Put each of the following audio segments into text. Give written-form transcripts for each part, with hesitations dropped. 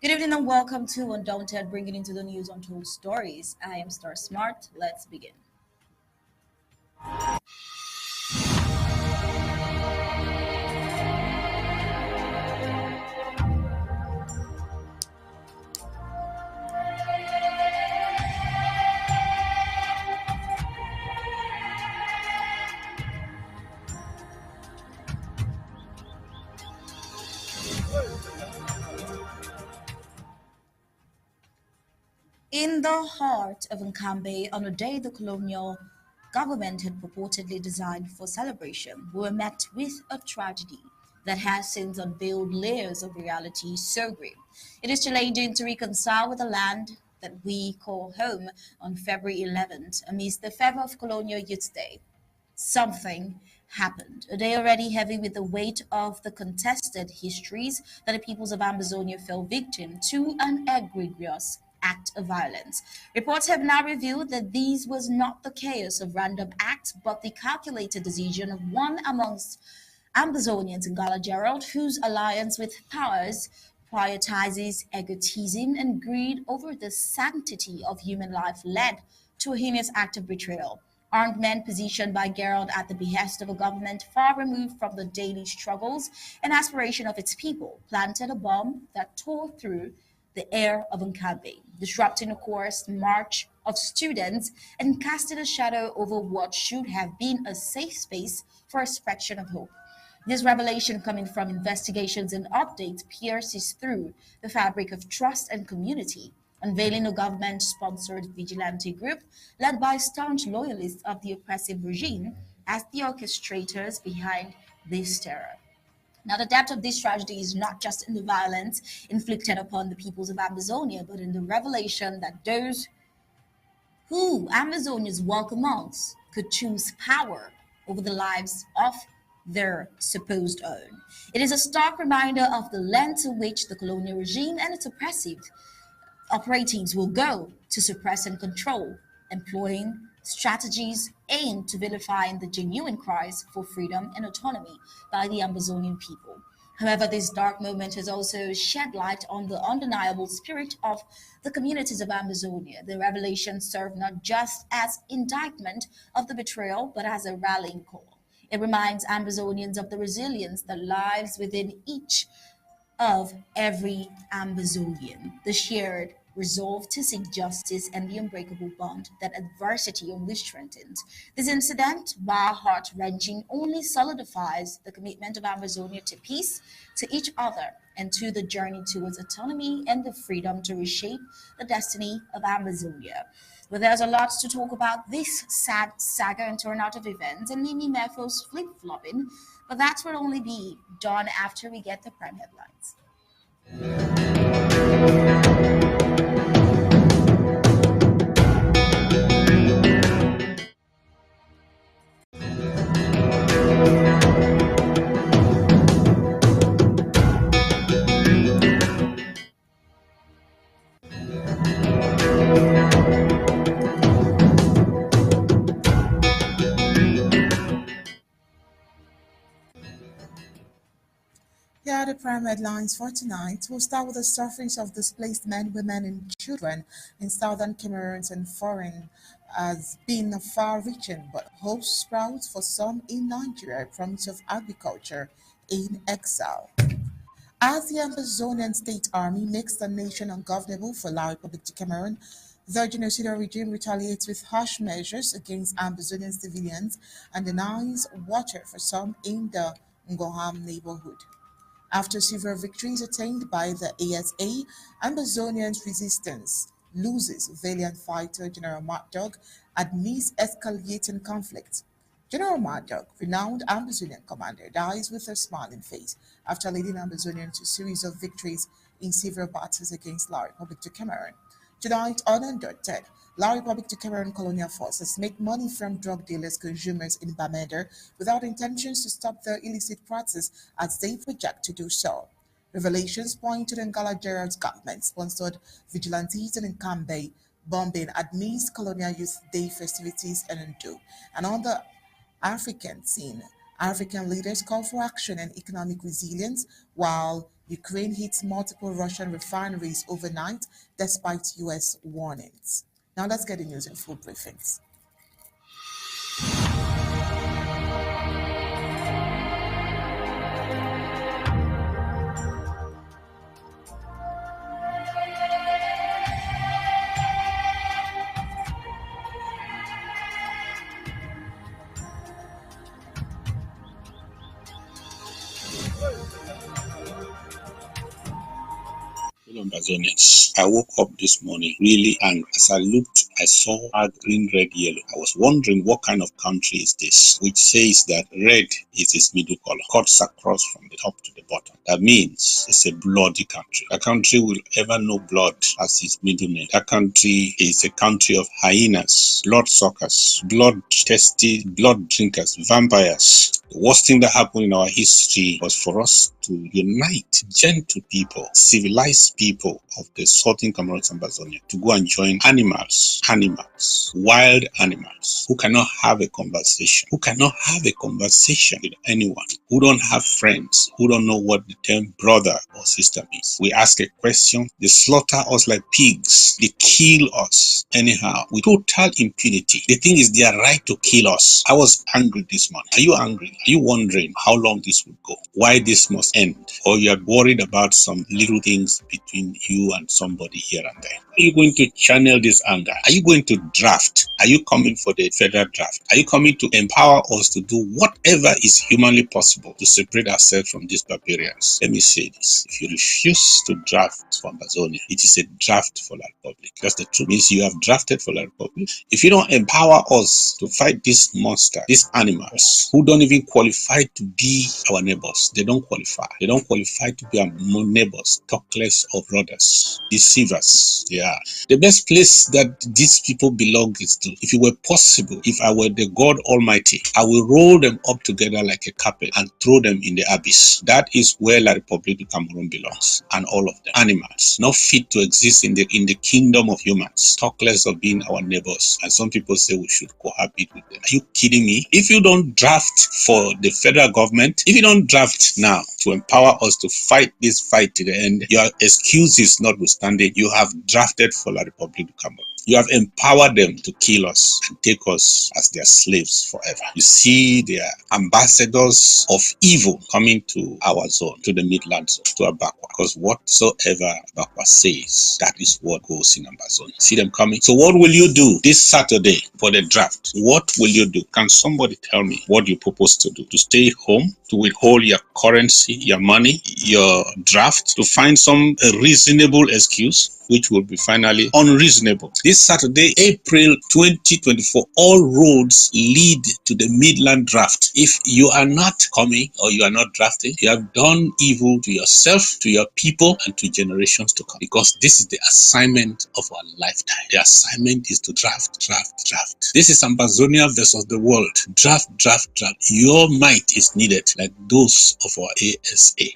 Good evening and welcome to Undaunted, bringing into the news untold stories. I am Star Smart. Let's begin. In the heart of Nkambe, on a day the colonial government had purportedly designed for celebration, we were met with a tragedy that has since unveiled layers of reality so grim. It is challenging to reconcile with the land that we call home on February 11th amidst the fervor of Colonial Youth Day. Something happened. A day already heavy with the weight of the contested histories that the peoples of Amazonia fell victim to an egregious act of violence. Reports have now revealed that these was not the chaos of random acts, but the calculated decision of one amongst Amazonians, Ngalla Gerald, whose alliance with powers prioritizes egotism and greed over the sanctity of human life led to a heinous act of betrayal. Armed men positioned by Gerald at the behest of a government far removed from the daily struggles and aspiration of its people planted a bomb that tore through the air of Nkambe, disrupting a course march of students and casting a shadow over what should have been a safe space for expression of hope. This revelation, coming from investigations and updates, pierces through the fabric of trust and community, unveiling a government sponsored vigilante group led by staunch loyalists of the oppressive regime as the orchestrators behind this terror. Now, the depth of this tragedy is not just in the violence inflicted upon the peoples of Amazonia, but in the revelation that those who Amazonians walk amongst could choose power over the lives of their supposed own. It is a stark reminder of the length to which the colonial regime and its oppressive operatives will go to suppress and control, employing strategies aimed to vilify the genuine cries for freedom and autonomy by the Amazonian people. However, this dark moment has also shed light on the undeniable spirit of the communities of Amazonia. The revelation served not just as indictment of the betrayal, but as a rallying call. It reminds Amazonians of the resilience that lies within each of every Amazonian, the shared resolve to seek justice and the unbreakable bond that adversity only strengthens. This incident, while heart wrenching, only solidifies the commitment of Amazonia to peace, to each other, and to the journey towards autonomy and the freedom to reshape the destiny of Amazonia. Well, there's a lot to talk about this sad saga and turnout of events, and maybe Mefo's flip flopping, but that will only be done after we get the prime headlines. Here are the prime headlines for tonight. We'll start with the sufferings of displaced men, women, and children in southern Cameroon and foreign has been far-reaching, but hope sprouts for some in Nigeria, promise of agriculture in exile. As the Amazonian State Army makes the nation ungovernable for La Republic de Cameroon, the genocidal regime retaliates with harsh measures against Amazonian civilians and denies water for some in the Ngoham neighborhood. After several victories attained by the ASA, Amazonian resistance loses valiant fighter General Dog amidst escalating conflict. General Dog, renowned Amazonian commander, dies with a smiling face after leading Amazonian to a series of victories in several battles against La Republic de Cameroon. Tonight on Undaunted, La Republic de Cameroon colonial forces make money from drug dealers consumers in Bamenda without intentions to stop their illicit practice as they project to do so. Revelations point to the Ngalla Gerald's government-sponsored vigilantes in Nkambe bombing amidst colonial youth day festivities in Ndu. And on the African scene, African leaders call for action and economic resilience, while Ukraine hits multiple Russian refineries overnight despite US warnings. Now let's get the news in full briefings. Hello, Amazonians. I woke up this morning really angry. As I looked, I saw a green, red, yellow. I was wondering what kind of country is this, which says that red is its middle color, cuts across from the top to the bottom. That means it's a bloody country. A country will ever know blood as its middle name. That country is a country of hyenas, blood suckers, blood-thirsty, blood drinkers, vampires. The worst thing that happened in our history was for us to unite gentle people, civilized people of the southern Cameroon and Amazonia to go and join animals, wild animals who cannot have a conversation, with anyone, who don't have friends, who don't know what the term brother or sister means. We ask a question, they slaughter us like pigs, they kill us anyhow with total impunity. They think it's their right to kill us. I was angry this morning. Are you angry? Are you wondering how long this will go? Why this must end? Or you are worried about some little things between you and somebody here and there? Are you going to channel this anger? Are you going to draft? Are you coming for the federal draft? Are you coming to empower us to do whatever is humanly possible to separate ourselves from these barbarians? Let me say this. If you refuse to draft for Amazonia, it is a draft for La Republic. That's the truth. It means you have drafted for La Republic. If you don't empower us to fight this monster, these animals, who don't even qualify to be our neighbors, they don't qualify. They don't qualify to be our neighbors, talk less of brothers, deceivers. They are. The best place that these people belong is to, if it were possible, if I were the God Almighty, I will roll them up together like a carpet and throw them in the abyss. That is where La Republic of Cameroon belongs, and all of them. Animals, not fit to exist in the kingdom of humans. Talk less of being our neighbors. And some people say we should cohabit with them. Are you kidding me? If you don't draft for the federal government, if you don't draft now to empower us to fight this fight to the end, your excuses notwithstanding, you have drafted for La Republic of Cameroon. You have empowered them to kill us and take us as their slaves forever. You see, they are ambassadors of evil coming to our zone, to the Midland zone, to Abakwa. Because whatsoever Abakwa says, that is what goes in Amazonia. See them coming? So what will you do this Saturday for the draft? What will you do? Can somebody tell me what you propose to do? To stay home? To withhold your currency, your money, your draft? To find some reasonable excuse? Which will be finally unreasonable. This Saturday, April 2024, all roads lead to the Midland draft. If you are not coming or you are not drafting, you have done evil to yourself, to your people, and to generations to come. Because this is the assignment of our lifetime. The assignment is to draft. This is Amazonia versus the world. Draft. Your might is needed, like those of our ASA.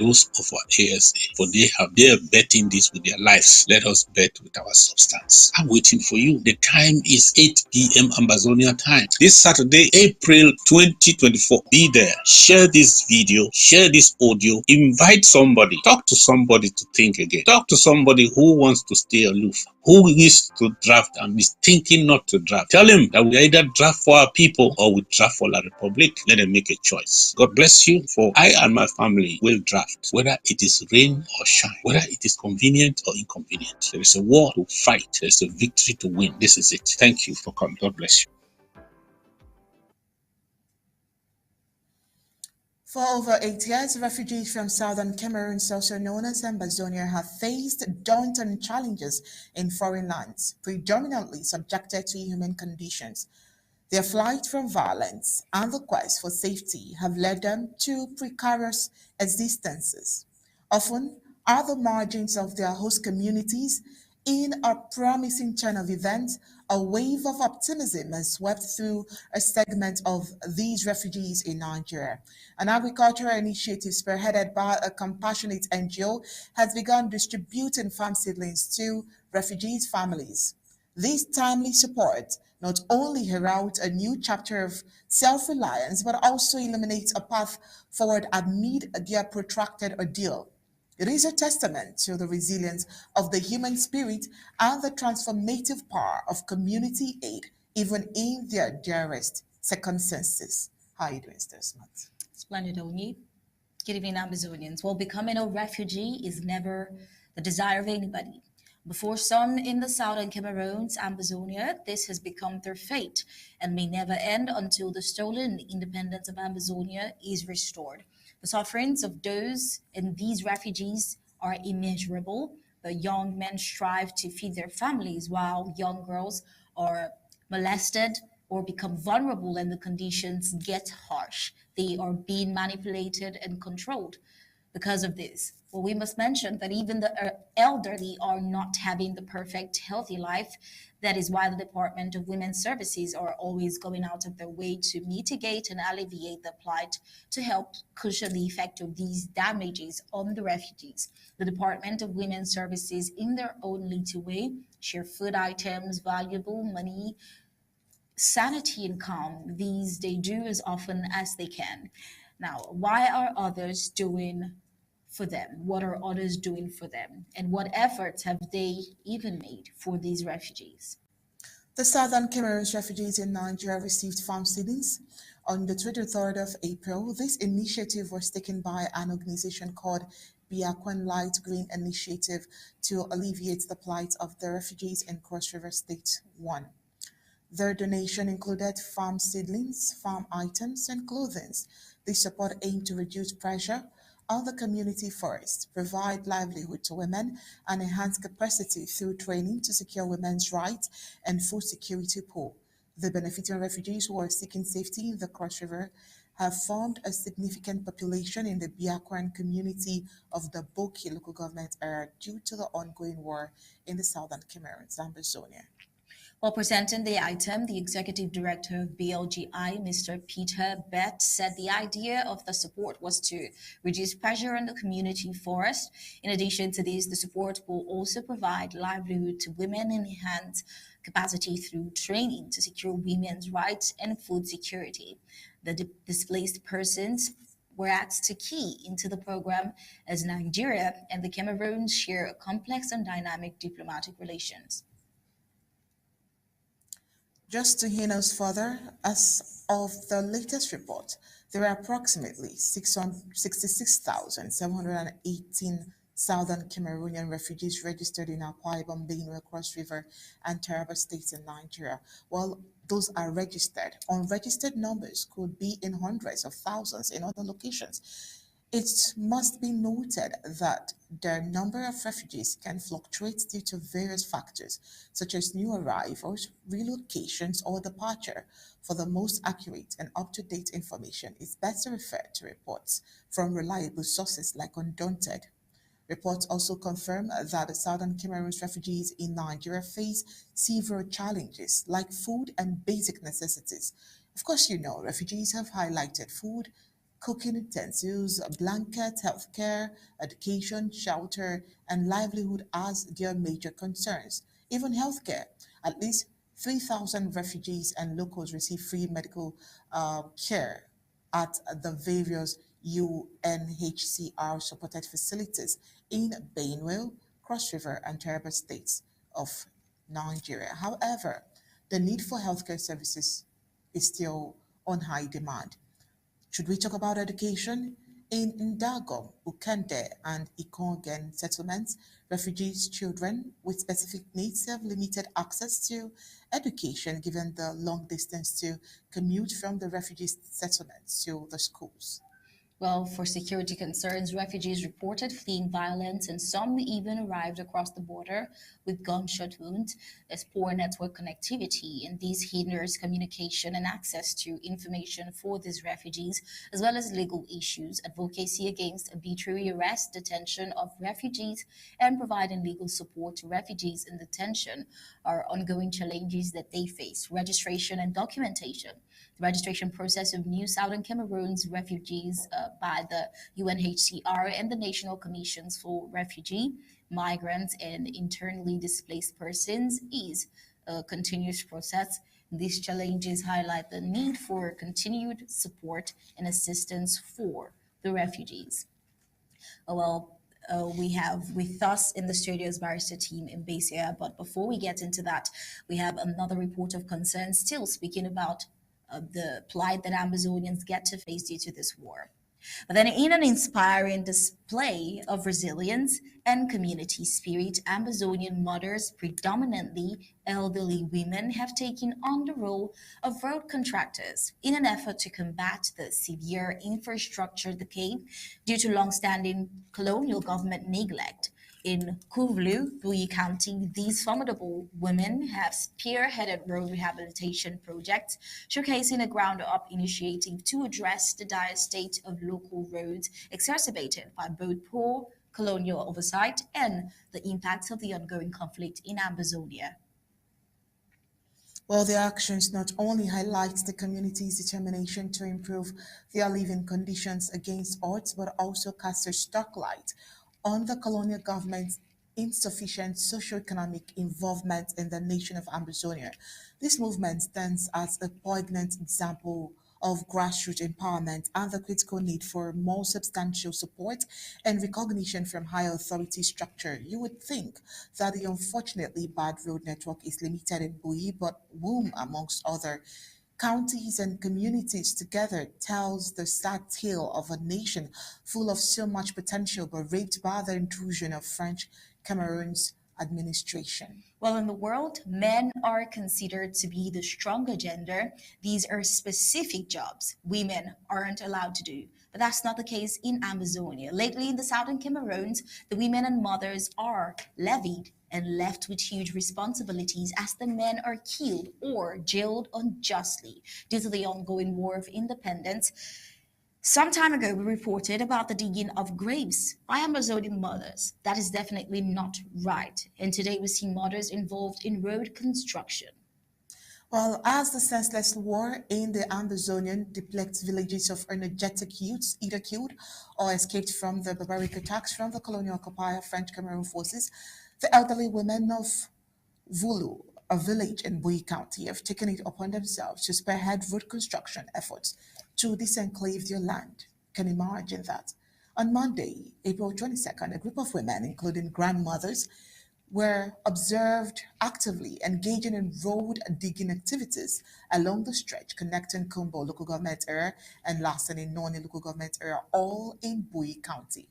For they are betting this with their lives. Let us bet with our substance. I'm waiting for you. The time is 8 p.m. Amazonia time. This Saturday, April 2024. Be there. Share this video. Share this audio. Invite somebody. Talk to somebody to think again. Talk to somebody who wants to stay aloof, who is to draft and is thinking not to draft. Tell him that we either draft for our people or we draft for La Republic. Let them make a choice. God bless you, for I and my family will draft, whether it is rain or shine, whether it is convenient or inconvenient. There is a war to fight. There is a victory to win. This is it. Thank you for coming. God bless you. For over 8 years, refugees from southern Cameroon, also known as Amazonia, have faced daunting challenges in foreign lands, predominantly subjected to inhuman conditions. Their flight from violence and the quest for safety have led them to precarious existences, often at the margins of their host communities. In a promising turn of events, a wave of optimism has swept through a segment of these refugees in Nigeria. An agricultural initiative spearheaded by a compassionate NGO has begun distributing farm seedlings to refugees' families. This timely support not only heralds a new chapter of self reliance, but also illuminates a path forward amid their protracted ordeal. It is a testament to the resilience of the human spirit and the transformative power of community aid, even in their dearest circumstances. How are you doing, Smart? Splendid, Oni. Good evening, Amazonians. Well, becoming a refugee is never the desire of anybody. Before some in the southern Cameroons, Amazonia, this has become their fate and may never end until the stolen independence of Amazonia is restored. The sufferings of those in these refugees are immeasurable. The young men strive to feed their families while young girls are molested or become vulnerable and the conditions get harsh. They are being manipulated and controlled because of this. Well, we must mention that even the elderly are not having the perfect, healthy life. That is why the Department of Women's Services are always going out of their way to mitigate and alleviate the plight to help cushion the effect of these damages on the refugees. The Department of Women's Services, in their own little way, share food items, valuable money, sanity and calm. These they do as often as they can. Now, why are others doing for them? What are others doing for them? And what efforts have they even made for these refugees? The Southern Cameroon's refugees in Nigeria received farm seedings on the 23rd of April. This initiative was taken by an organization called Biakwan Light Green Initiative to alleviate the plight of the refugees in Cross River State 1. Their donation included farm seedlings, farm items, and clothing. This support aimed to reduce pressure on the community forest, provide livelihood to women, and enhance capacity through training to secure women's rights and food security pool. The benefiting refugees who are seeking safety in the Cross River have formed a significant population in the Biakwan community of the Boki local government area due to the ongoing war in the southern Cameroon, Zambazonia. While presenting the item, the executive director of BLGI, Mr. Peter Bett, said the idea of the support was to reduce pressure on the community forest. In addition to this, the support will also provide livelihood to women and enhance capacity through training to secure women's rights and food security. The displaced persons were asked to key into the program as Nigeria and the Cameroon share complex and dynamic diplomatic relations. Just to hint us further, as of the latest report, there are approximately 66,718 Southern Cameroonian refugees registered in Akwa Ibom, Benue, Cross River, and Taraba states in Nigeria. While those are registered, unregistered numbers could be in hundreds of thousands in other locations. It must be noted that the number of refugees can fluctuate due to various factors, such as new arrivals, relocations, or departure. For the most accurate and up to date information, it's best to refer to reports from reliable sources like Undaunted. Reports also confirm that the Southern Cameroon's refugees in Nigeria face severe challenges like food and basic necessities. Of course, refugees have highlighted food, cooking utensils, blankets, healthcare, education, shelter, and livelihood as their major concerns. Even healthcare, at least 3,000 refugees and locals receive free medical care at the various UNHCR supported facilities in Benue, Cross River, and Taraba states of Nigeria. However, the need for healthcare services is still on high demand. Should we talk about education? In Ndagom, Ukende, and Ikongen settlements, refugees' children with specific needs have limited access to education given the long distance to commute from the refugee settlements to the schools. Well, for security concerns, refugees reported fleeing violence, and some even arrived across the border with gunshot wounds. There's poor network connectivity, and this hinders communication and access to information for these refugees, as well as legal issues, advocacy against arbitrary arrest, detention of refugees, and providing legal support to refugees in detention are ongoing challenges that they face. Registration and documentation. The registration process of New Southern Cameroon's refugees by the UNHCR and the National Commissions for Refugee, Migrants, and Internally Displaced Persons is a continuous process. These challenges highlight the need for continued support and assistance for the refugees. Well, we have with us in the studios barrister team in Basia. But before we get into that, we have another report of concern still speaking about the plight that Amazonians get to face due to this war. But then, in an inspiring display of resilience and community spirit, Amazonian mothers, predominantly elderly women, have taken on the role of road contractors in an effort to combat the severe infrastructure decay due to long-standing colonial government neglect. In Kuvlu, Bui County, these formidable women have spearheaded road rehabilitation projects, showcasing a ground-up initiative to address the dire state of local roads exacerbated by both poor colonial oversight and the impacts of the ongoing conflict in Amazonia. Well, their actions not only highlight the community's determination to improve their living conditions against odds, but also cast a stark light on the colonial government's insufficient socio-economic involvement in the nation of Amazonia. This movement stands as a poignant example of grassroots empowerment and the critical need for more substantial support and recognition from higher authority structure. You would think that the unfortunately bad road network is limited in Bui, but Womb, amongst other counties and communities together, tells the sad tale of a nation full of so much potential but raped by the intrusion of French Cameroon's administration. Well, in the world, men are considered to be the stronger gender. These are specific jobs women aren't allowed to do. But that's not the case in Amazonia. Lately, in the southern Cameroons, the women and mothers are levied and left with huge responsibilities as the men are killed or jailed unjustly due to the ongoing war of independence. Some time ago, we reported about the digging of graves by Amazonian mothers. That is definitely not right. And today, we see mothers involved in road construction. Well, as the senseless war in the Amazonian depicts villages of energetic youths either killed or escaped from the barbaric attacks from the colonial occupier French Cameroon forces, the elderly women of Vulu, a village in Bui County, have taken it upon themselves to spearhead road construction efforts to disenclave their land. Can you imagine that? On Monday, April 22nd, a group of women, including grandmothers, were observed actively engaging in road digging activities along the stretch connecting Kumbo local government area and Lassen in Noni local government area, all in Bui County.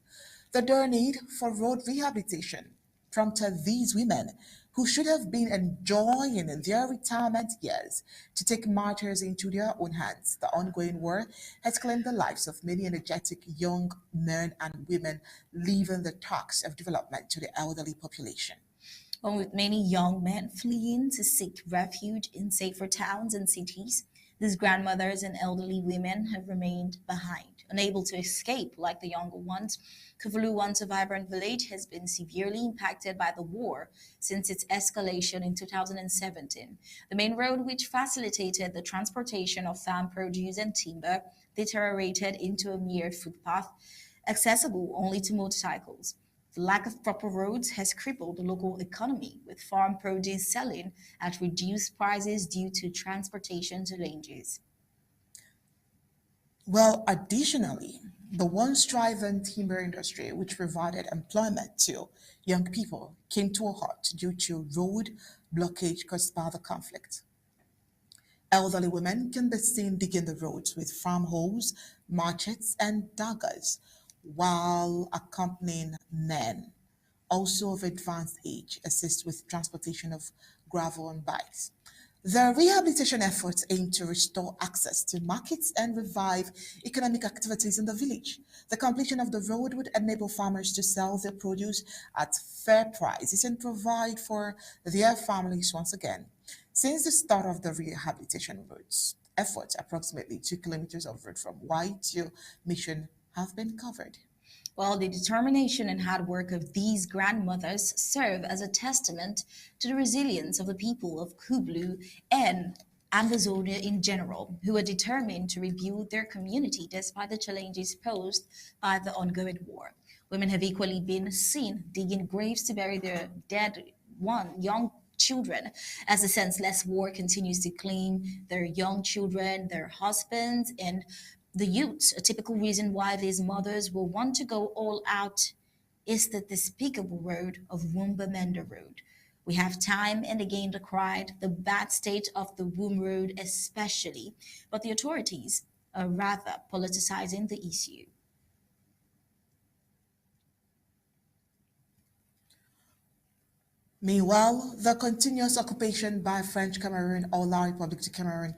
The dire need for road rehabilitation prompted these women, who should have been enjoying their retirement years, to take matters into their own hands. The ongoing war has claimed the lives of many energetic young men and women, leaving the talks of development to the elderly population. Well, with many young men fleeing to seek refuge in safer towns and cities, these grandmothers and elderly women have remained behind, unable to escape like the younger ones. Kuvulu, once a vibrant village, has been severely impacted by the war since its escalation in 2017. The main road, which facilitated the transportation of farm produce and timber, deteriorated into a mere footpath accessible only to motorcycles. The lack of proper roads has crippled the local economy, with farm produce selling at reduced prices due to transportation challenges. Well, additionally, the once thriving timber industry, which provided employment to young people, came to a halt due to road blockage caused by the conflict. Elderly women can be seen digging the roads with farm hoes, machetes, and daggers, while accompanying men, also of advanced age, assist with transportation of gravel and bikes. The rehabilitation efforts aim to restore access to markets and revive economic activities in the village. The completion of the road would enable farmers to sell their produce at fair prices and provide for their families once again. Since the start of the rehabilitation roads efforts, approximately 2 kilometers of road from Y to Mission have been covered. While the determination and hard work of these grandmothers serve as a testament to the resilience of the people of Kublu and Amazonia in general, who are determined to rebuild their community despite the challenges posed by the ongoing war. Women have equally been seen digging graves to bury their dead young children, as the senseless war continues to claim their young children, their husbands, and the youths. A typical reason why these mothers will want to go all out is the despicable road of Wombamenda Road. We have time and again decried the bad state of the womb road, especially, but the authorities are rather politicizing the issue. Meanwhile, the continuous occupation by French Cameroon or La République du Cameroon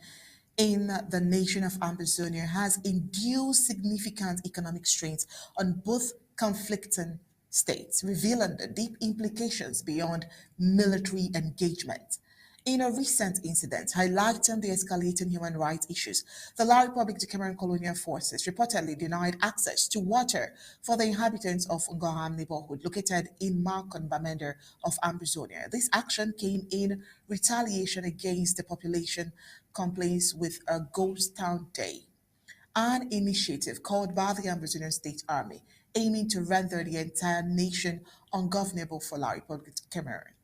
in the nation of Amazonia has induced significant economic strains on both conflicting states, revealing the deep implications beyond military engagement. In a recent incident highlighting the escalating human rights issues, the La République du Cameroon colonial forces reportedly denied access to water for the inhabitants of Ngalla neighborhood located in Marcon Bamenda of Amazonia. This action came in retaliation against the population complaints with a ghost town day, an initiative called by the Amazonian State Army aiming to render the entire nation ungovernable for La République du Cameroon.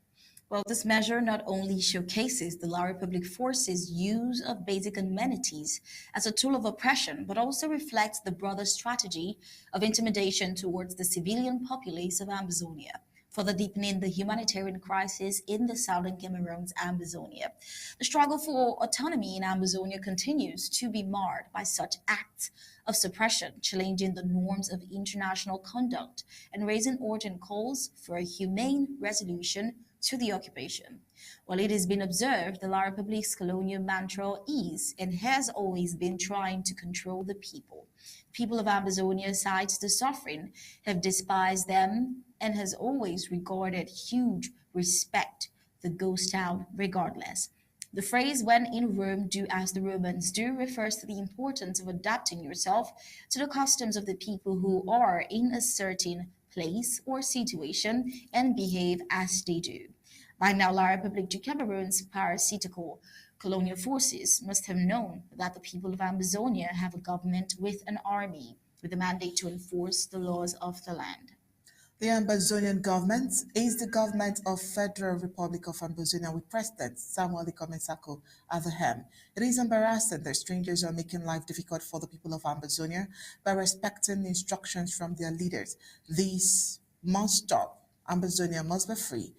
Well, this measure not only showcases the La Republic Force's use of basic amenities as a tool of oppression, but also reflects the broader strategy of intimidation towards the civilian populace of Amazonia, further deepening the humanitarian crisis in the southern Cameroon's Amazonia. The struggle for autonomy in Amazonia continues to be marred by such acts of suppression, challenging the norms of international conduct and raising urgent calls for a humane resolution to the occupation. While it has been observed, the La Republique's colonial mantra is and has always been trying to control the people. People of Amazonia, cites the suffering, have despised them and has always regarded huge respect the ghost town regardless. The phrase when in Rome, do as the Romans do refers to the importance of adapting yourself to the customs of the people who are in a certain place or situation and behave as they do. By now, La République du Cameroon's parasitical colonial forces must have known that the people of Amazonia have a government with an army with a mandate to enforce the laws of the land. The Ambazonian government is the government of Federal Republic of Ambazonia with President Samuel Ikomen at the helm. It is embarrassing that strangers are making life difficult for the people of Ambazonia by respecting instructions from their leaders. This must stop. Ambazonia must be free.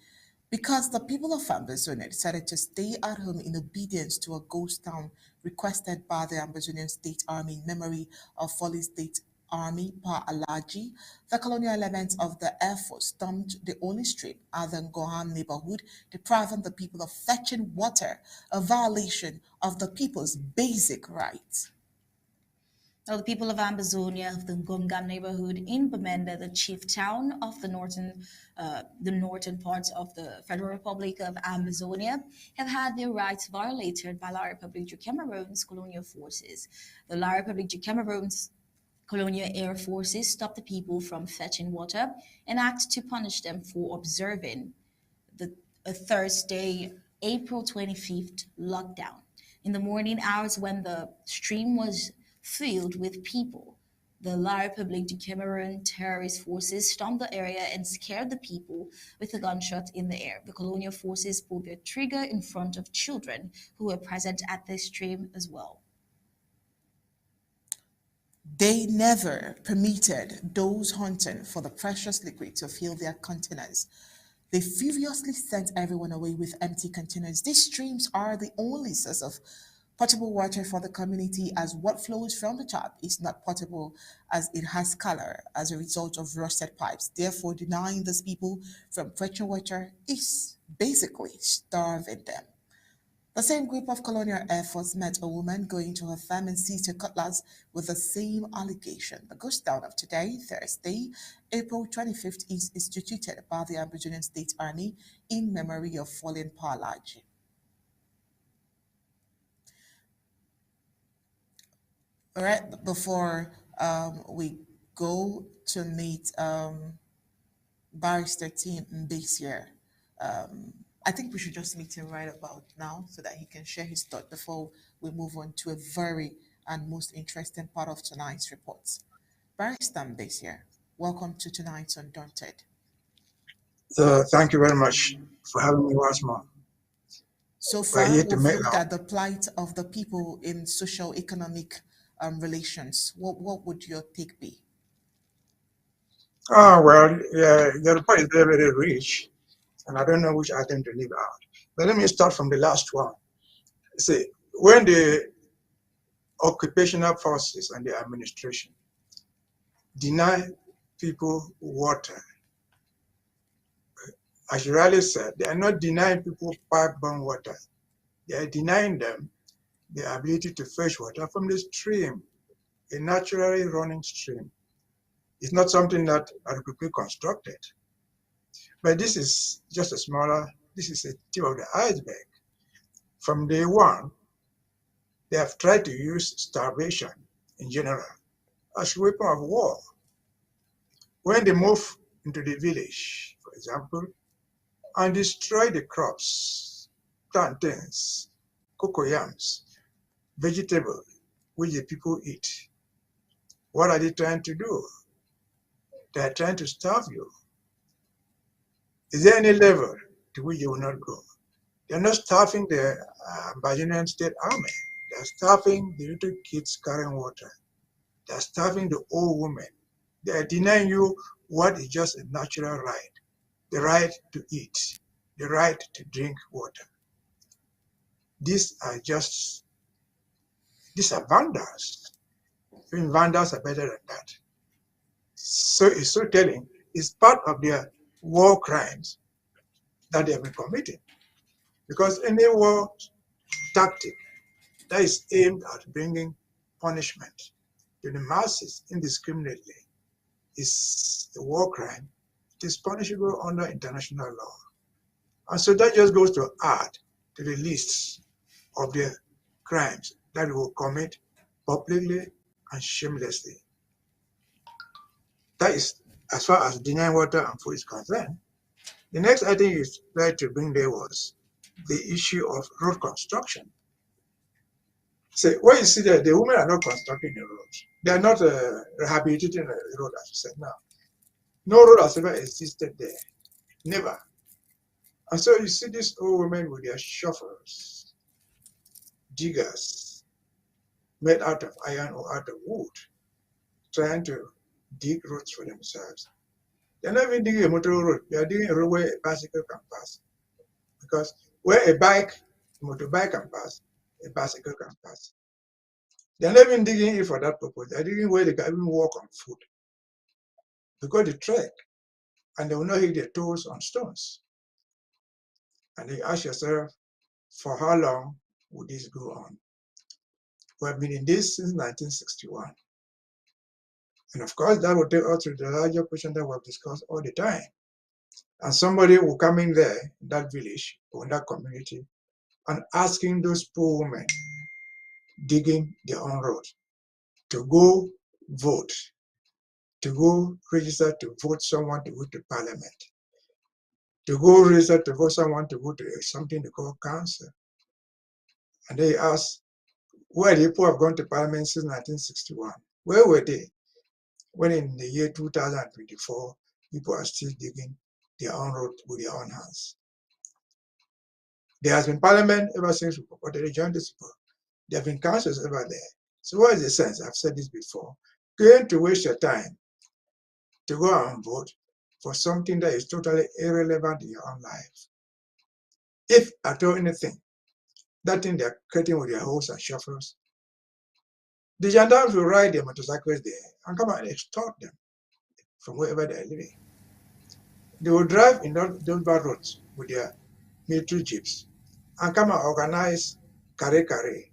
Because the people of Amazonia decided to stay at home in obedience to a ghost town requested by the Ambazonian State Army in memory of fallen State Army Pa Alaji, the colonial elements of the Air Force stormed the only stream at the Ngohan neighborhood, depriving the people of fetching water, a violation of the people's basic rights. Now, the people of Amazonia of the Ngomga neighborhood in Bamenda, the chief town of the northern parts of the Federal Republic of Amazonia, have had their rights violated by La République du Cameroon's colonial forces. The La République du Cameroon's colonial air forces stopped the people from fetching water and act to punish them for observing the a Thursday, April 25th lockdown. In the morning hours when the stream was filled with people, the La République du Cameroon terrorist forces stormed the area and scared the people with a gunshot in the air. The colonial forces pulled their trigger in front of children who were present at the stream as well. They never permitted those hunting for the precious liquid to fill their containers. They furiously sent everyone away with empty containers. These streams are the only source of potable water for the community, as what flows from the tap is not potable as it has color as a result of rusted pipes. Therefore, denying these people from fetching water is basically starving them. The same group of colonial air force met a woman going to her farm and seized her cutlass with the same allegation. The ghost town of today, Thursday, April 25th, is instituted by the Aboriginal State Army in memory of fallen Parlaji. All right, before we go to meet Barrister Team Mbesier, I think we should just meet him right about now so that he can share his thought before we move on to a very and most interesting part of tonight's reports. Barrister Mbesier, welcome to tonight's Undaunted. Thank you very much for having me once more. So We're far, here to we've make looked our. at the plight of the people in socio-economic relations. What would your take be? Oh, well, yeah, your point is very, very rich, and I don't know which item to leave out. But let me start from the last one. See, when the occupational forces and the administration deny people water, as you rightly said, they are not denying people pipe-borne water. They are denying them the ability to fetch water from the stream, a naturally running stream. It's not something that are quickly constructed. But this is just this is a tip of the iceberg. From day one, they have tried to use starvation in general as a weapon of war. When they move into the village, for example, and destroy the crops, plantains, cocoyams, vegetables which the people eat, what are they trying to do? They are trying to starve you. Is there any level to which you will not go? They're not starving the Bajanian State Army. They're starving the little kids carrying water. They're starving the old women. They are denying you what is just a natural right, the right to eat, the right to drink water. These are vandals. Even vandals are better than that. So it's so telling. It's part of their war crimes that they have been committing. Because any war tactic that is aimed at bringing punishment to the masses indiscriminately is a war crime. It is punishable under international law. And so that just goes to add to the list of the crimes that we will commit publicly and shamelessly. That is as far as denying water and food is concerned. The next item you tried to bring there was the issue of road construction. So what you see there, the women are not constructing the road. They are not rehabilitating the road, as you said now. No road has ever existed there. Never. And so you see these old women with their shovels, diggers, made out of iron or out of wood, trying to dig roads for themselves. They're not even digging a motor road. They are digging a road where a bicycle can pass. Because where a motorbike can pass, a bicycle can pass. They're not even digging it for that purpose. They're digging where they can even walk on foot. Because they trek and they will not hit their toes on stones. And you ask yourself, for how long would this go on? We have been in this since 1961. And of course, that will take us to the larger question that we've discussed all the time. And somebody will come in there, in that village or in that community, and asking those poor women digging their own road to go vote, to go register to vote someone to go to parliament, to go register to vote someone to go to something they call council. And they ask, where the people have gone to parliament since 1961? Where were they when in the year 2024, people are still digging their own road with their own hands? There has been parliament ever since we purportedly joined this people. There have been councils ever there. So what is the sense? I've said this before. Going to waste your time to go and vote for something that is totally irrelevant in your own life. If at all anything, that thing they're cutting with their hoes and shovels, the gendarmes will ride their motorcycles there and come and extort them from wherever they're living. They will drive in those bad roads with their military jeeps and come and organize carry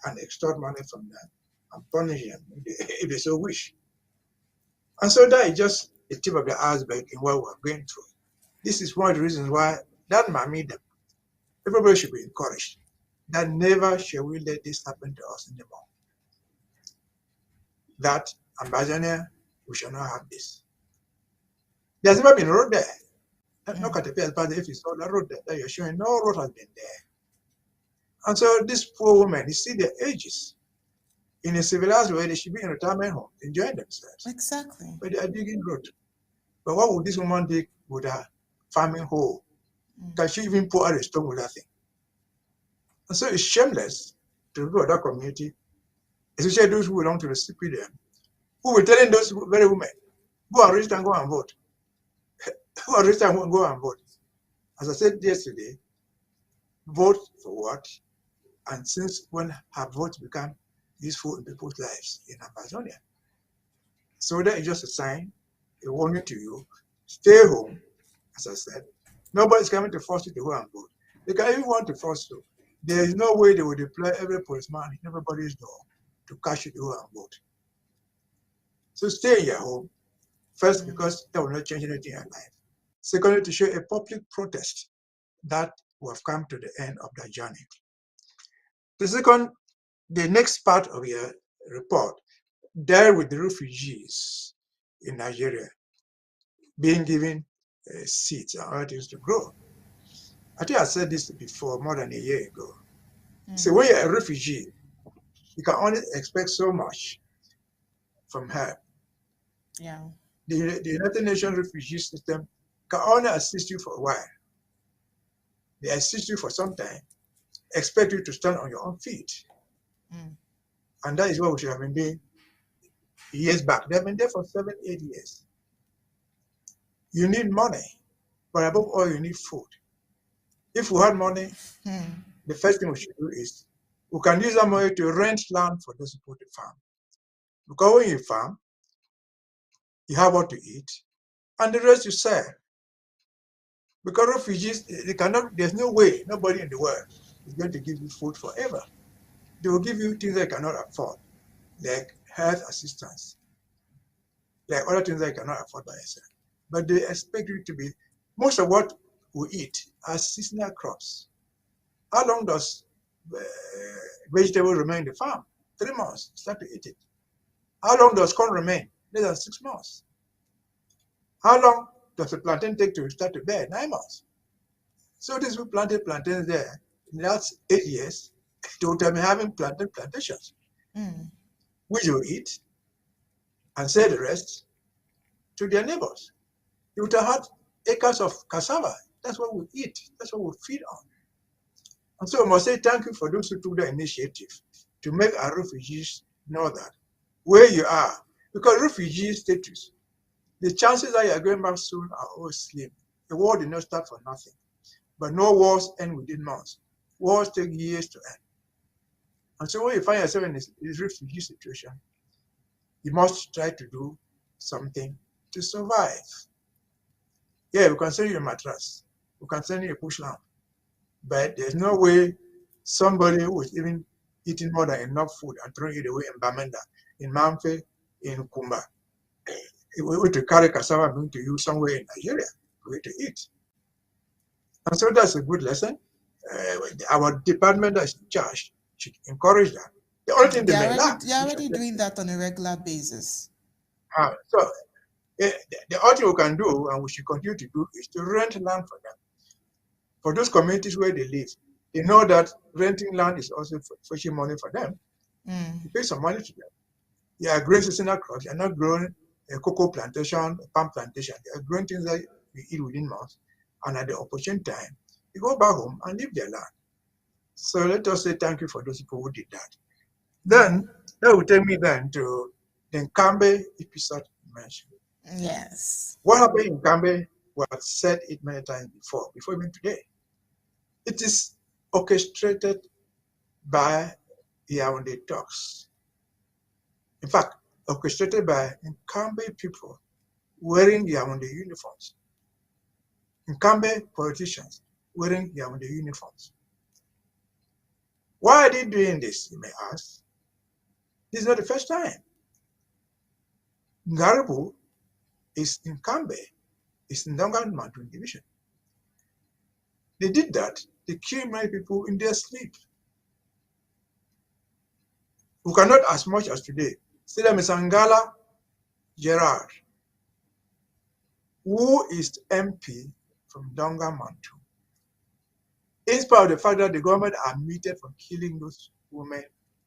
and extort money from them and punish them if they so wish. And so that is just the tip of the iceberg in what we're going through. This is one of the reasons why that mamida, everybody should be encouraged that never shall we let this happen to us anymore. That Ambazania, we shall not have this. There's never been a road there. No caterpillar, but if you saw the road that you're showing, no road has been there. And so these poor women, you see their ages. In a civilized way, they should be in a retirement home, enjoying themselves. Exactly. But they are digging road. But what would this woman dig with her farming hoe? Can she even pour out a stone with that thing? And so it's shameless to go to that community, especially those who belong to the CPDM, who were telling those very women, go and register and go and vote. Go and register and go and vote. As I said yesterday, vote for what? And since when have votes become useful in people's lives in Amazonia? So that is just a sign, a warning to you. Stay home, as I said. Nobody's coming to force you to go and vote. They can even want to force you. There is no way they will deploy every policeman in everybody's door to catch you to go and vote. So stay in your home, first, because that will not change anything in your life. Secondly, to show a public protest that we have come to the end of that journey. The next part of your report dealt with the refugees in Nigeria being given seeds and other things to grow. I think I said this before, more than a year ago. So when you're a refugee, you can only expect so much from help. Yeah. The United Nations refugee system can only assist you for a while. They assist you for some time, expect you to stand on your own feet. And that is what we should have been doing years back. They've been there for 7, 8 years. You need money, but above all, you need food. If we had money, the first thing we should do is we can use that money to rent land for those people to farm. Because when you farm, you have what to eat, and the rest you sell. Because refugees, there's no way, nobody in the world is going to give you food forever. They will give you things they cannot afford, like health assistance, like other things they cannot afford by yourself. But they expect you to be, most of what we eat are seasonal crops. How long does vegetable remain in the farm? 3 months, start to eat it. How long does corn remain? Less than 6 months. How long does the plantain take to start to bear? 9 months. So these who planted plantains there in the last 8 years, they would have been having plantations, which you eat and sell the rest to their neighbors. You would have had acres of cassava. That's what we eat. That's what we feed on. And so I must say thank you for those who took the initiative to make our refugees know that where you are, because refugee status, the chances that you are going back soon are always slim. The war did not start for nothing. But no wars end within months. Wars take years to end. And so when you find yourself in this refugee situation, you must try to do something to survive. Yeah, we can send you a mattress. We can send you a push lamp. But there's no way somebody who is even eating more than enough food and throwing it away in Bamenda, in Mamfe, in Kumba, we were to carry cassava bring to you somewhere in Nigeria for you to eat. And so that's a good lesson. Our department that's in charge should encourage that. The only thing they may lack. They're already doing that on a regular basis. So the only thing we can do, and we should continue to do, is to rent land for them. For those communities where they live, they know that renting land is also fetching money for them. You pay some money to them. They are growing seasonal crops. They are not growing a cocoa plantation, a palm plantation. They are growing things that we eat within months. And at the opportune time, they go back home and leave their land. So let us say thank you for those people who did that. Then that will take me then to the Nkambe episode you mentioned. Yes. What happened in Nkambe, we have said it many times before even today. It is orchestrated by Yaoundé talks. In fact, orchestrated by Nkambe people wearing Yaoundé uniforms. Nkambe politicians wearing Yaoundé uniforms. Why are they doing this, you may ask? This is not the first time. Ngaribu is in Nkambe, is in Ndonga Mountain Division. They did that. They killed many people in their sleep. We cannot, as much as today, say that Mr. Ngalla Gerald, who is MP from Ndonga Mountain, in spite of the fact that the government admitted from killing those women,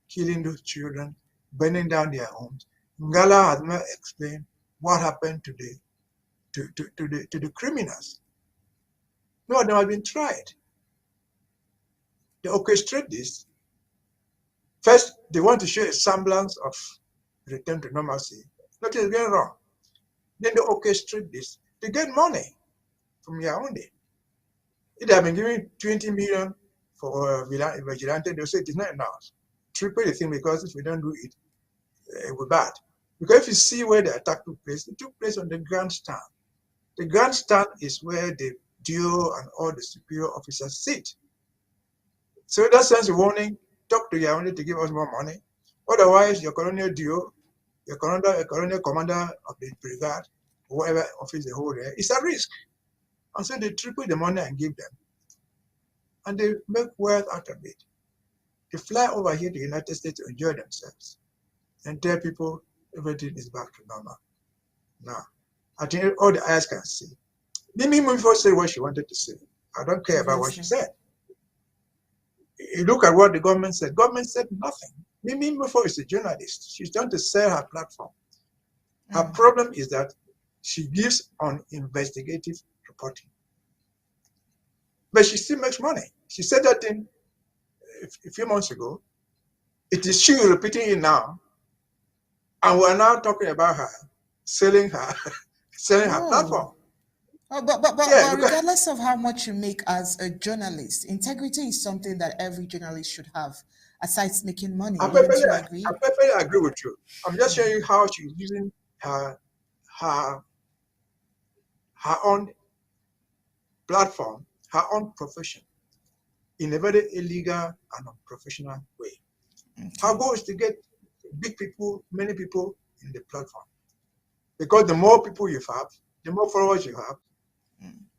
killing those children, burning down their homes, Ngalla has not explained what happened to the criminals. No of them have been tried. They orchestrate this. First, they want to show a semblance of return to normalcy. Nothing is going wrong. Then they orchestrate this. They get money from Yaoundé. If they have been giving 20 million for vigilante, they'll say it is not enough. Triple the thing, because if we don't do it, it will be bad. Because if you see where the attack took place, it took place on the grandstand. The grandstand is where the DO and all the superior officers sit. So in that sense, a warning, talk to Yaoundé to give us more money. Otherwise, your colonial DO, your colonial commander of the brigade, whatever office they hold there, is at risk. And so they triple the money and give them. And they make wealth out of it. They fly over here to the United States to enjoy themselves and tell people everything is back to normal. Now, I think all the eyes can see. Mimi Mefo said what she wanted to say. I don't care about what she said. You look at what the government said. Government said nothing. Mimi Mefo is a journalist. She's trying to sell her platform. Her problem is that she gives on investigative reporting. But she still makes money. She said that thing a few months ago. It is she repeating it now. And we're now talking about her selling her platform. But regardless of how much you make as a journalist, integrity is something that every journalist should have, aside making money. I Wouldn't you agree? perfectly agree with you. I'm just showing you how she's using her own platform, her own profession, in a very illegal and unprofessional way. Okay. Her goal is to get big people, many people in the platform. Because the more people you have, the more followers you have,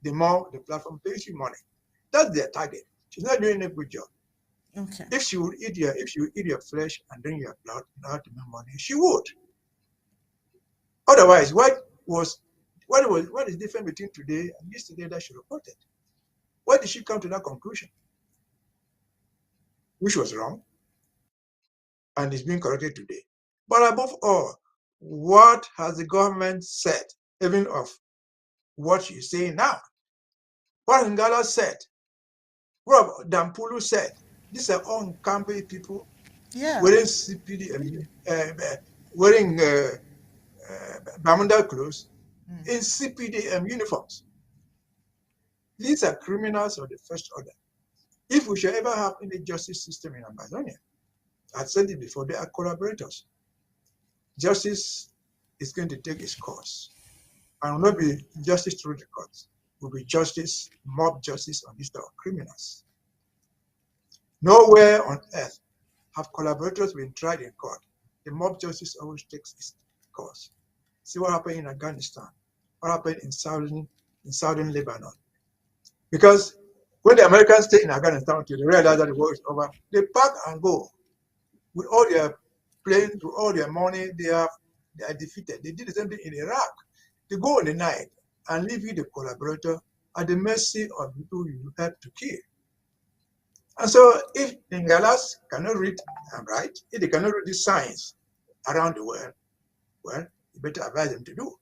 the more the platform pays you money. That's their target. She's not doing a good job. Okay. If she would eat your flesh and drink your blood in order to make money, she would. Otherwise, what is different between today and yesterday that she reported? Why did she come to that conclusion? Which was wrong and is being corrected today. But above all, what has the government said, even of what she's saying now? What Ngalla said, what Dampulu said, these are all Nkambe people wearing CPD, wearing Bermuda clothes in CPDM uniforms. These are criminals of the first order. If we shall ever have any justice system in Amazonia, I've said it before, they are collaborators. Justice is going to take its course. And will not be justice through the courts. It will be justice, mob justice on these type of criminals. Nowhere on earth have collaborators been tried in court. The mob justice always takes its course. See what happened in Afghanistan, what happened in southern Lebanon. Because when the Americans stay in Afghanistan until they realize that the war is over, they pack and go. With all their planes, with all their money, they are defeated. They did the same thing in Iraq. They go in the night and leave you, the collaborator, at the mercy of people you help to kill. And so if the Ngallas cannot read and write, if they cannot read the signs around the world, well, you better advise them to do.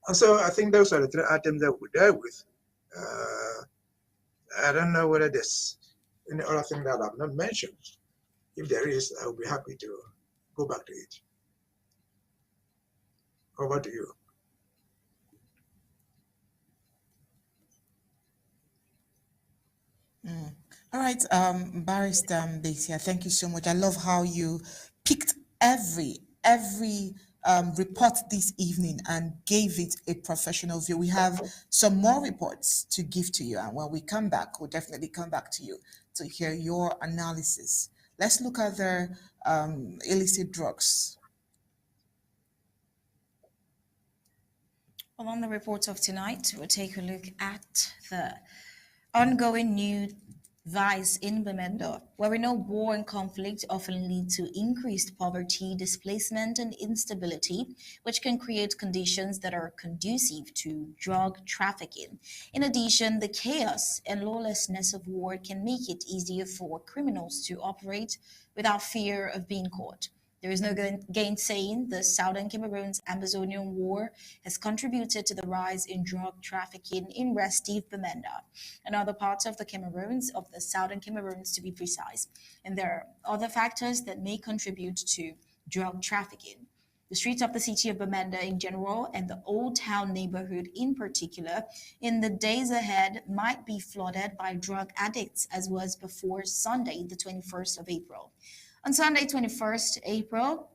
And so I think those are the three items that we dealt with. I don't know whether there's any other thing that I've not mentioned. If there is, I will be happy to go back to it. Over to you. All right, Barrister Betia, thank you so much. I love how you picked every report this evening and gave it a professional view. We have some more reports to give to you, and when we come back, we'll definitely come back to you to hear your analysis. Let's look at the illicit drugs. Well, on the report of tonight, we'll take a look at the ongoing new vice in Bamenda, where we know war and conflict often lead to increased poverty, displacement, and instability, which can create conditions that are conducive to drug trafficking. In addition, the chaos and lawlessness of war can make it easier for criminals to operate without fear of being caught. There is no gainsaying the southern Cameroon's Amazonian war has contributed to the rise in drug trafficking in restive Bamenda and other parts of the Cameroons, of the southern Cameroons to be precise. And there are other factors that may contribute to drug trafficking. The streets of the city of Bamenda in general and the Old Town neighborhood in particular in the days ahead might be flooded by drug addicts as was before Sunday, the 21st of April. On Sunday, 21st April,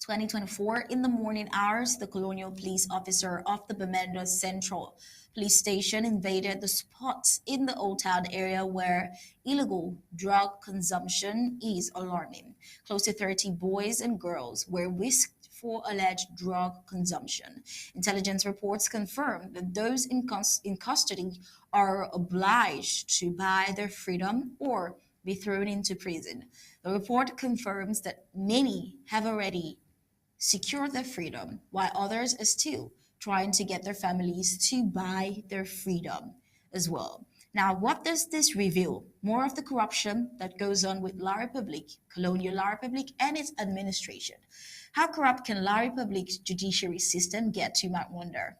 2024, in the morning hours, the colonial police officer of the Bamenda Central Police Station invaded the spots in the Old Town area where illegal drug consumption is alarming. Close to 30 boys and girls were whisked for alleged drug consumption. Intelligence reports confirm that those in custody are obliged to buy their freedom or be thrown into prison. The report confirms that many have already secured their freedom, while others are still trying to get their families to buy their freedom as well. Now, what does this reveal? More of the corruption that goes on with La République, colonial La République, and its administration. How corrupt can La République's judiciary system get, you might wonder?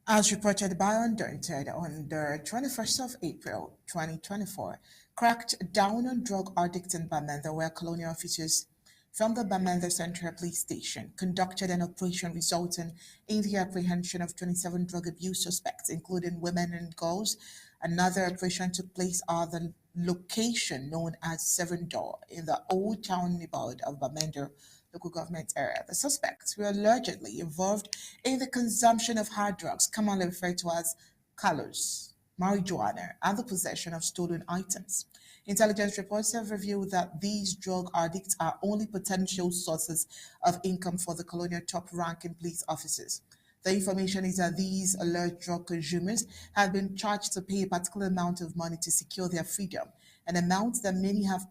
As reported by Undaunted on the 21st of April 2024, cracked down on drug addicts in Bamenda, where colonial officers from the Bamenda Central Police Station conducted an operation resulting in the apprehension of 27 drug abuse suspects, including women and girls. Another operation took place at the location known as Seven Door in the Old Town neighborhood of Bamenda local government area. The suspects were allegedly involved in the consumption of hard drugs, commonly referred to as colors, marijuana, and the possession of stolen items. Intelligence reports have revealed that these drug addicts are only potential sources of income for the colonial top-ranking police officers. The information is that these alleged drug consumers have been charged to pay a particular amount of money to secure their freedom, an amount that many have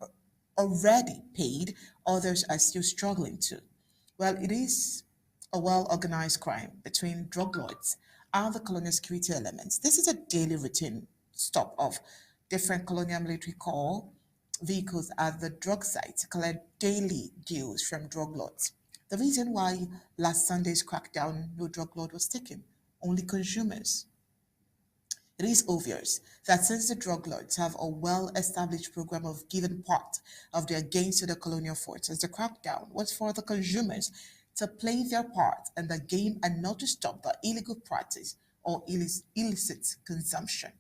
already paid, others are still struggling to. Well, it is a well organized crime between drug lords and the colonial security elements. This is a daily routine stop of different colonial military corps vehicles at the drug site to collect daily dues from drug lords. The reason why last Sunday's crackdown, no drug lord was taken, only consumers. It is obvious that since the drug lords have a well-established program of giving part of their gains to the colonial forces, the crackdown was for the consumers to play their part in the game and not to stop the illegal practice or illicit consumption.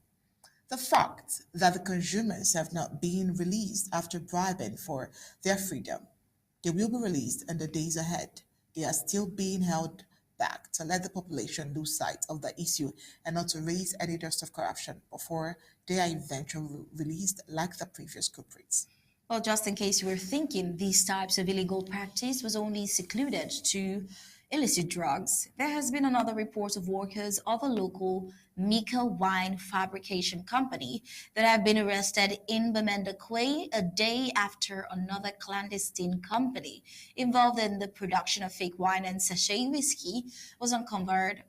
The fact that the consumers have not been released after bribing for their freedom, they will be released in the days ahead. They are still being held back to let the population lose sight of the issue and not to raise any dust of corruption before they are eventually released like the previous culprits. Well, just in case you were thinking these types of illegal practice was only secluded to illicit drugs, there has been another report of workers of a local Mika wine fabrication company that have been arrested in Bamenda Quay a day after another clandestine company involved in the production of fake wine and sachet whiskey was uncovered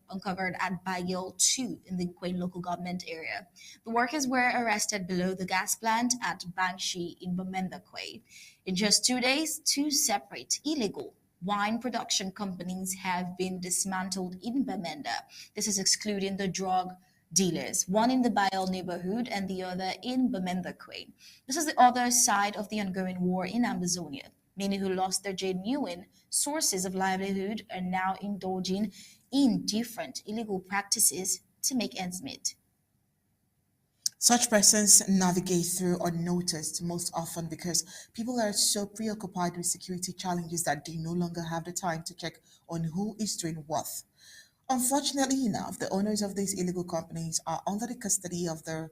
at Baguil 2 in the Quay local government area. The workers were arrested below the gas plant at Bangshi in Bamenda Quay. In just 2 days, two separate illegal wine production companies have been dismantled in Bamenda. This is excluding the drug dealers, one in the Bayel neighborhood and the other in Bamenda Quay. This is the other side of the ongoing war in Amazonia. Many who lost their genuine sources of livelihood are now indulging in different illegal practices to make ends meet. Such persons navigate through unnoticed most often because people are so preoccupied with security challenges that they no longer have the time to check on who is doing what. Unfortunately enough, the owners of these illegal companies are under the custody of the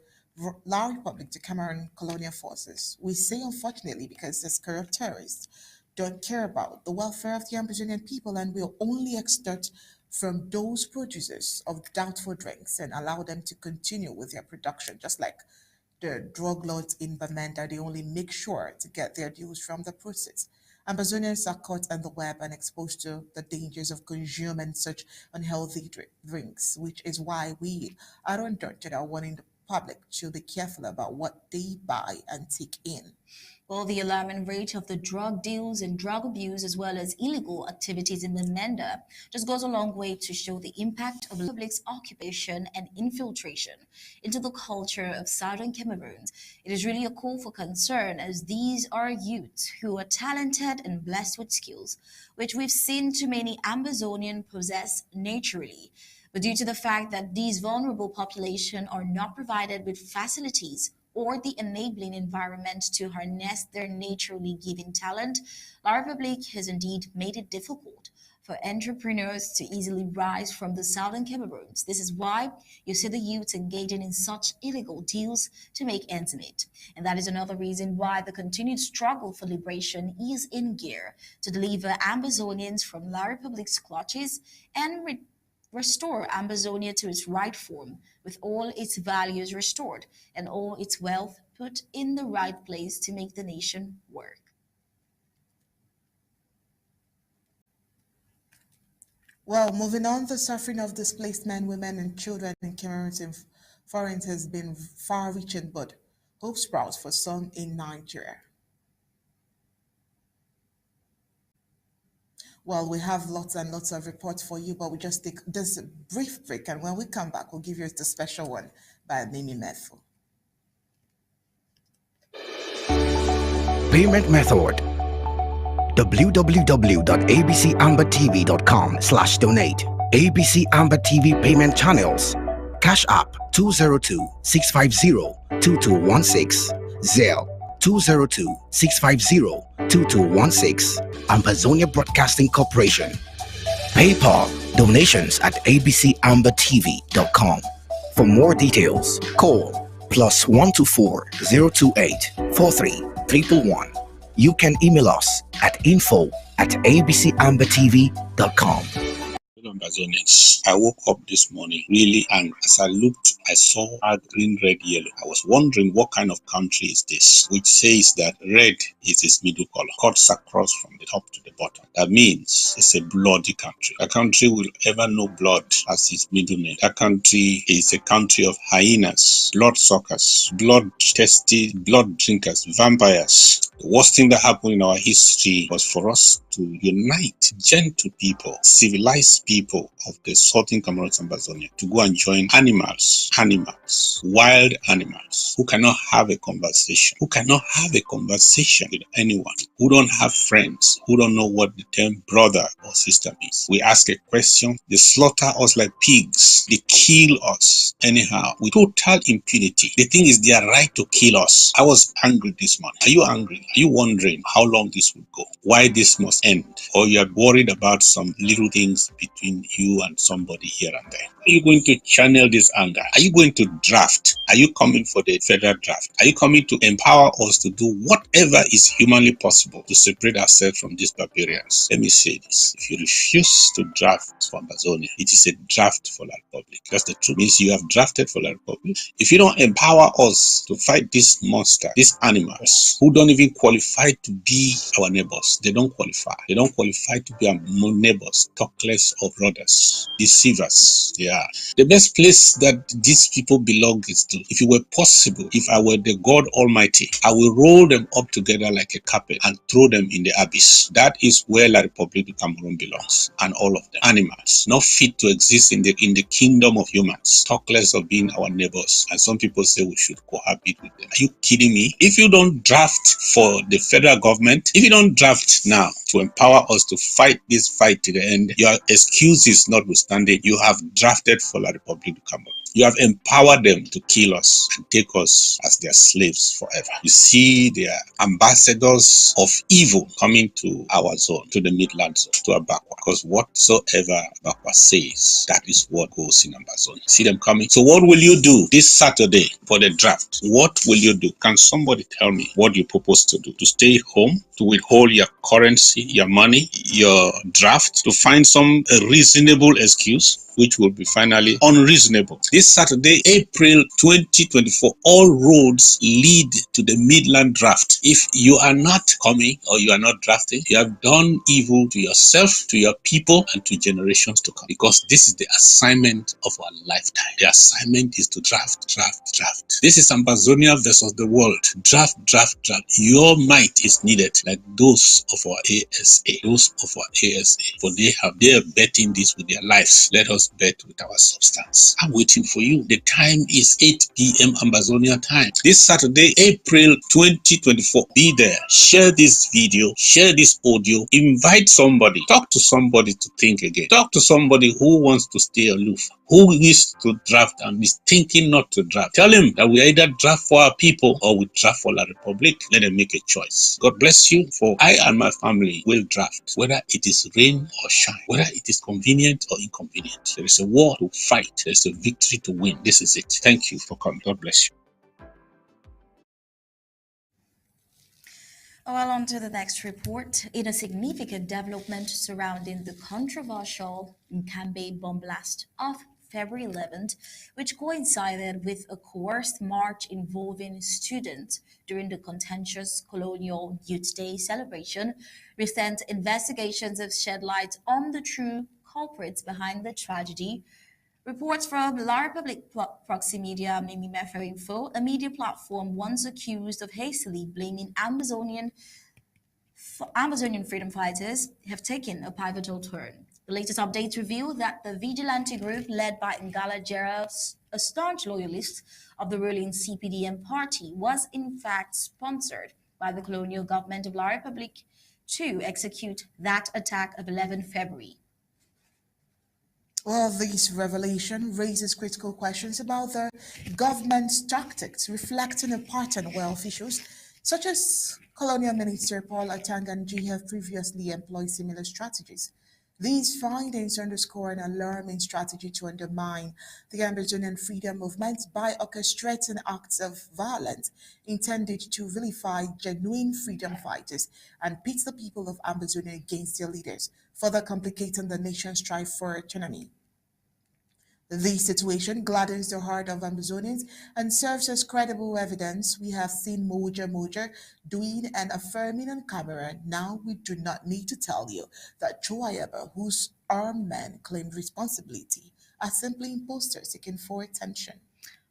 La Republic de Cameroon colonial forces. We say unfortunately because these corrupt terrorists don't care about the welfare of the Amazonian people and will only extort from those producers of doubtful drinks and allow them to continue with their production, just like the drug lords in Bamenda. They only make sure to get their dues from the proceeds. Amazonians are caught on the web and exposed to the dangers of consuming such unhealthy drinks, which is why we at Undaunted are warning the public to be careful about what they buy and take in. Well, the alarming rate of the drug deals and drug abuse, as well as illegal activities in the Manda, just goes a long way to show the impact of the public's occupation and infiltration into the culture of southern Cameroon. It is really a call for concern, as these are youths who are talented and blessed with skills, which we've seen too many Amazonians possess naturally. But due to the fact that these vulnerable populations are not provided with facilities or the enabling environment to harness their naturally given talent, La Republic has indeed made it difficult for entrepreneurs to easily rise from the southern Cameroons. This is why you see the youths engaging in such illegal deals to make ends meet. And that is another reason why the continued struggle for liberation is in gear to deliver Amazonians from La Republic's clutches and restore Amazonia to its right form, with all its values restored and all its wealth put in the right place to make the nation work. Well, moving on, the suffering of displaced men, women, and children in Cameroon and foreign has been far-reaching, but hope sprouts for some in Nigeria. Well, we have lots and lots of reports for you, but we just take this brief break, and when we come back, we'll give you the special one by Mimi Mefo. Payment method: www.abcambertv.com/donate. ABC Amber TV payment channels: Cash App 202-650-2216, Zelle 202-650-2216, Amazonia Broadcasting Corporation. PayPal donations at abcambertv.com. For more details, call +124 028 43 111. You can email us at info@abcambertv.com. Amazonians. I woke up this morning really, and as I looked, I saw a green, red, yellow. I was wondering what kind of country is this, which says that red is its middle color, cuts across from the top to the bottom. That means it's a bloody country. A country will ever know blood as its middle name. That country is a country of hyenas, blood suckers, blood-thirsty, blood drinkers, vampires. The worst thing that happened in our history was for us to unite gentle people, civilized people of the southern Cameroon and Amazonia to go and join animals, wild animals, who cannot have a conversation, with anyone, who don't have friends, who don't know what the term brother or sister means. We ask a question, they slaughter us like pigs, they kill us anyhow with total impunity. The thing is, their right to kill us. I was angry this morning. Are you angry? Are you wondering how long this will go? Why this must end? Or you are worried about some little things between you and somebody here and there? Are you going to channel this anger? Are you going to draft? Are you coming for the federal draft? Are you coming to empower us to do whatever is humanly possible to separate ourselves from these barbarians? Let me say this. If you refuse to draft for Amazonia, it is a draft for La Republic. That's the truth. It means you have drafted for La Republic. If you don't empower us to fight this monster, these animals, who don't even qualify to be our neighbors. They don't qualify. They don't qualify to be our neighbors, talk less of brothers, deceivers. They are. The best place that these people belong is to, if it were possible, if I were the God Almighty, I will roll them up together like a carpet and throw them in the abyss. That is where La Republic of Cameroon belongs, and all of them. Animals, not fit to exist in the kingdom of humans. Talk less of being our neighbors. And some people say we should cohabit with them. Are you kidding me? If you don't draft for the federal government, if you don't draft now to empower us to fight this fight to the end, your excuses notwithstanding, you have drafted for La Republic of Cameroon. You have empowered them to kill us and take us as their slaves forever. You see, they are ambassadors of evil coming to our zone, to the Midland zone, to Abakwa. Because whatsoever Abakwa says, that is what goes in Amazonia. See them coming. So what will you do this Saturday for the draft? What will you do? Can somebody tell me what you propose to do? To stay home, to withhold your currency, your money, your draft, to find some reasonable excuse? which will be finally unreasonable. This Saturday, April 2024, all roads lead to the Midland draft. If you are not coming or you are not drafting, you have done evil to yourself, to your people, and to generations to come. Because this is the assignment of our lifetime. The assignment is to draft, draft, draft. This is Ambazonia versus the world. Draft, draft, draft. Your might is needed, like those of our ASA. Those of our ASA. For they are betting this with their lives. Let us bet with our substance. I'm waiting for you. The time is 8 p.m. Ambazonia time. This Saturday, April 2024. Be there. Share this video. Share this audio. Invite somebody. Talk to somebody to think again. Talk to somebody who wants to stay aloof, who is to draft and is thinking not to draft. Tell him that we either draft for our people or we draft for La Republic. Let them make a choice. God bless you, for I and my family will draft, whether it is rain or shine, whether it is convenient or inconvenient. There is a war to fight. There is a victory to win. This is it. Thank you for coming. God bless you. Well, on to the next report. In a significant development surrounding the controversial Nkambe bomb blast of February 11th, which coincided with a coerced march involving students during the contentious Colonial Youth Day celebration, recent investigations have shed light on the true culprits behind the tragedy. Reports from La Republic Proxy Media, Mefo Info, a media platform once accused of hastily blaming Amazonian freedom fighters, have taken a pivotal turn. The latest updates reveal that the vigilante group led by Ngalla Gerald, a staunch loyalist of the ruling CPDM party, was in fact sponsored by the colonial government of La Republic to execute that attack of 11 February. Well, this revelation raises critical questions about the government's tactics, reflecting a pattern where officials, such as Colonial Minister Paul Atanganji, have previously employed similar strategies. These findings underscore an alarming strategy to undermine the Amazonian freedom movement by orchestrating acts of violence intended to vilify genuine freedom fighters and pit the people of Amazonia against their leaders, further complicating the nation's strive for autonomy. This situation gladdens the heart of Amazonians and serves as credible evidence. We have seen Moja doing and affirming on camera. Now we do not need to tell you that Chuayaba, whose armed men claimed responsibility, are simply imposters seeking for attention.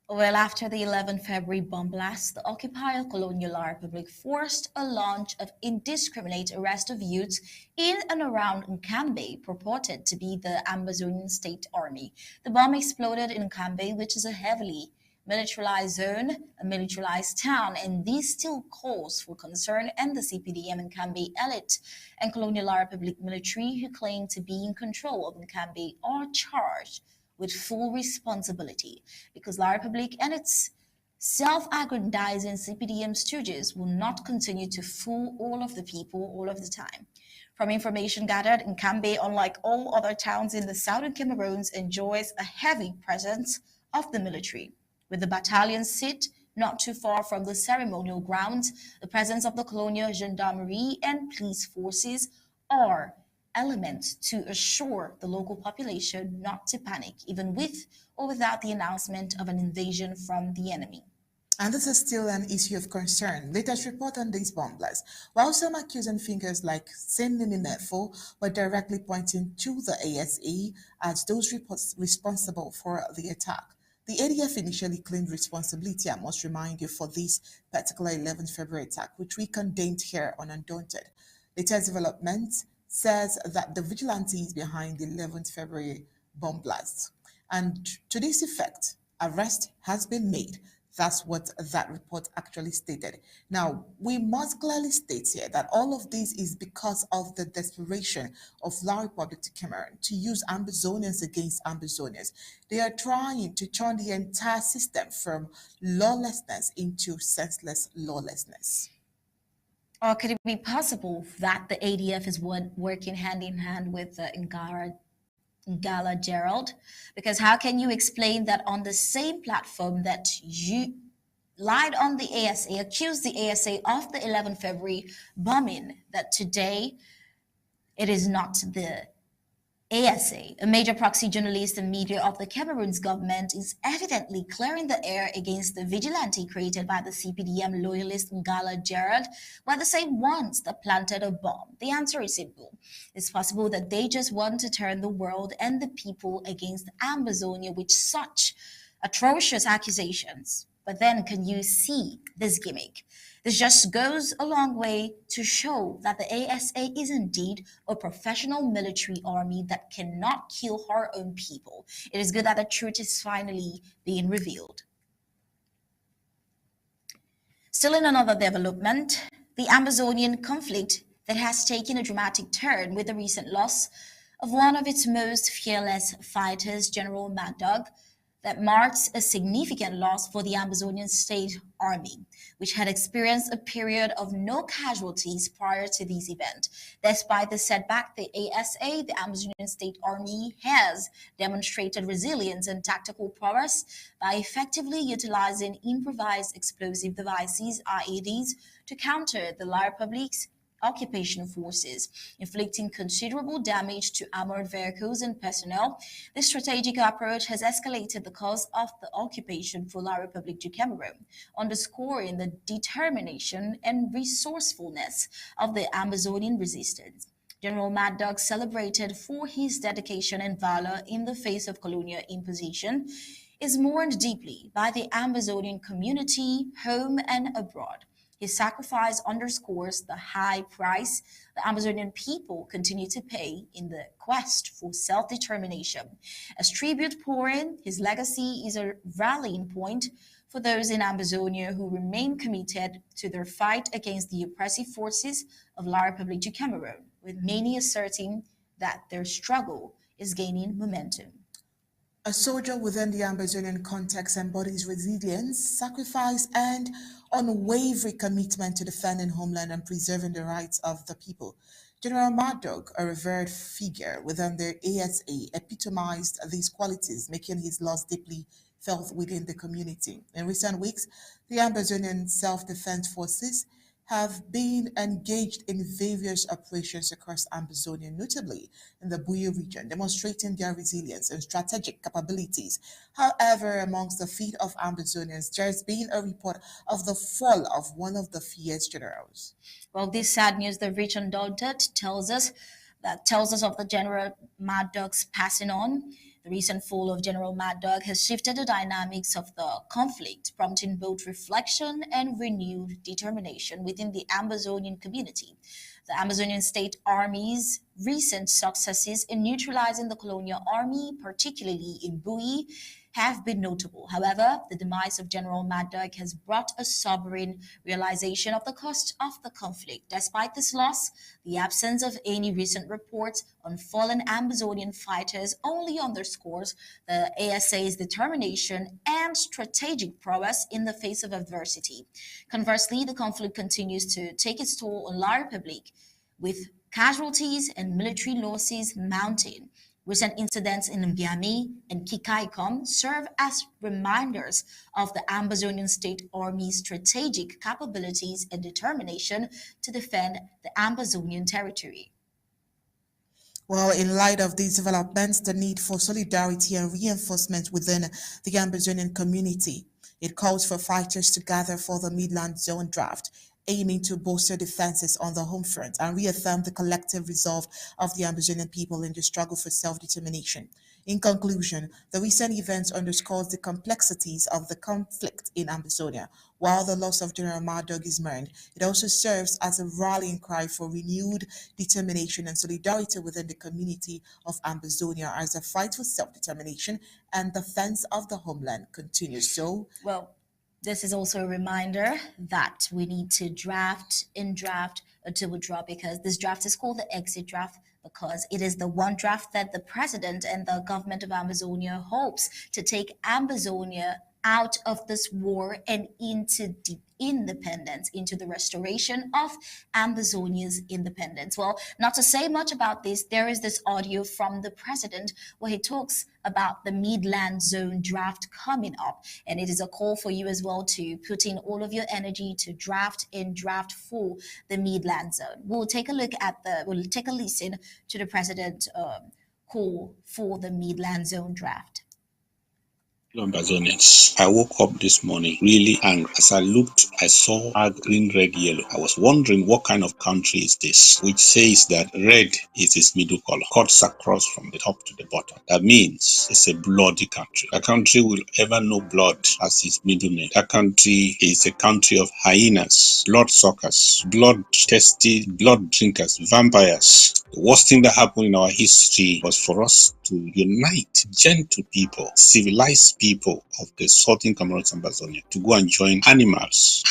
Well, after the 11 February bomb blast, the occupied colonial Republic forced a launch of indiscriminate arrest of youths in and around Nkambe, purported to be the Amazonian State Army. The bomb exploded in Nkambe, which is a heavily militarized zone, a militarized town, and this still calls for concern, and the CPDM Nkambe elite and colonial Republic military who claim to be in control of Nkambe are charged with full responsibility, because La Republic and its self-aggrandizing CPDM stooges will not continue to fool all of the people all of the time. From information gathered, Nkambe, unlike all other towns in the southern Cameroons, enjoys a heavy presence of the military, with the battalion sit not too far from the ceremonial grounds. The presence of the colonial gendarmerie and police forces are elements to assure the local population not to panic, even with or without the announcement of an invasion from the enemy. And this is still an issue of concern. Latest report on these bomb blasts, while some accusing fingers like Mefo were directly pointing to the ASA as those responsible for the attack. The ADF initially claimed responsibility, I must remind you, for this particular 11th February attack, which we condemned here on Undaunted. Latest development says that the vigilante is behind the 11th February bomb blast. And to this effect, arrest has been made. That's what that report actually stated. Now, we must clearly state here that all of this is because of the desperation of La Republic to Cameroon to use Ambazonians against Ambazonians. They are trying to turn the entire system from lawlessness into senseless lawlessness. Or could it be possible that the ADF is working hand in hand with Ngalla Gerald? Because how can you explain that on the same platform that you lied on the ASA, accused the ASA of the 11 February bombing, that today it is not the ASA, a major proxy journalist and media of the Cameroon's government, is evidently clearing the air against the vigilante created by the CPDM loyalist Ngalla Gerald, were the same ones that planted a bomb. The answer is simple. It's possible that they just want to turn the world and the people against Amazonia with such atrocious accusations. But then, can you see this gimmick? This just goes a long way to show that the ASA is indeed a professional military army that cannot kill her own people. It is good that the truth is finally being revealed. Still in another development, the Amazonian conflict that has taken a dramatic turn with the recent loss of one of its most fearless fighters, General Mad Dog, that marks a significant loss for the Amazonian State Army, which had experienced a period of no casualties prior to this event. Despite the setback, the ASA, the Amazonian State Army, has demonstrated resilience and tactical prowess by effectively utilizing improvised explosive devices, IEDs, to counter the La Republique's occupation forces, inflicting considerable damage to armored vehicles and personnel. This strategic approach has escalated the cause of the occupation for La République du Cameroon, underscoring the determination and resourcefulness of the Amazonian resistance. General Mad Dog, celebrated for his dedication and valor in the face of colonial imposition, is mourned deeply by the Amazonian community, home and abroad. His sacrifice underscores the high price the Amazonian people continue to pay in the quest for self-determination. As tribute pouring, his legacy is a rallying point for those in Amazonia who remain committed to their fight against the oppressive forces of La République du Cameroon, with many asserting that their struggle is gaining momentum. A soldier within the Amazonian context embodies resilience, sacrifice, and unwavering commitment to defending homeland and preserving the rights of the people. General Mad Dog, a revered figure within the ASA, epitomized these qualities, making his loss deeply felt within the community. In recent weeks, the Amazonian Self-Defense Forces have been engaged in various operations across Amazonia, notably in the Buyo region, demonstrating their resilience and strategic capabilities. However, amongst the fleet of Amazonians, there has been a report of the fall of one of the fierce generals. Well, this sad news that Rich Undaunted tells us of the General Mad Dog's passing on. The recent fall of General Mad Dog has shifted the dynamics of the conflict, prompting both reflection and renewed determination within the Amazonian community. The Amazonian State Army's recent successes in neutralizing the colonial army, particularly in Bui, have been notable. However, the demise of General Mad Dog has brought a sobering realization of the cost of the conflict. Despite this loss, the absence of any recent reports on fallen Amazonian fighters only underscores the ASA's determination and strategic prowess in the face of adversity. Conversely, the conflict continues to take its toll on La République, with casualties and military losses mounting. Recent incidents in Mbiami and Kikaikom serve as reminders of the Amazonian State Army's strategic capabilities and determination to defend the Amazonian territory. Well, in light of these developments, the need for solidarity and reinforcement within the Amazonian community, it calls for fighters to gather for the Midland Zone draft, aiming to bolster defenses on the home front and reaffirm the collective resolve of the Amazonian people in the struggle for self-determination. In conclusion, the recent events underscores the complexities of the conflict in Amazonia. While the loss of General Mad Dog is mourned, it also serves as a rallying cry for renewed determination and solidarity within the community of Amazonia as the fight for self-determination and defense of the homeland continues. So, well, this is also a reminder that we need to draft until we draw, because this draft is called the exit draft because it is the one draft that the president and the government of Amazonia hopes to take Amazonia out of this war and into deep independence, into the restoration of Amazonia's independence. Well, not to say much about this, there is this audio from the president where he talks about the Midland Zone draft coming up. And it is a call for you as well to put in all of your energy to draft for the Midland Zone. We'll take a listen to the president call for the Midland Zone draft? Ambazonians. I woke up this morning really angry. As I looked, I saw ag green, red, yellow. I was wondering what kind of country is this, which says that red is its middle color, cuts across from the top to the bottom. That means it's a bloody country. A country will ever know blood as its middle name. That country is a country of hyenas, blood suckers, blood-thirsty, blood drinkers, vampires. The worst thing that happened in our history was for us to unite gentle people, civilized people of the southern Cameroon and Amazonia to go and join animals,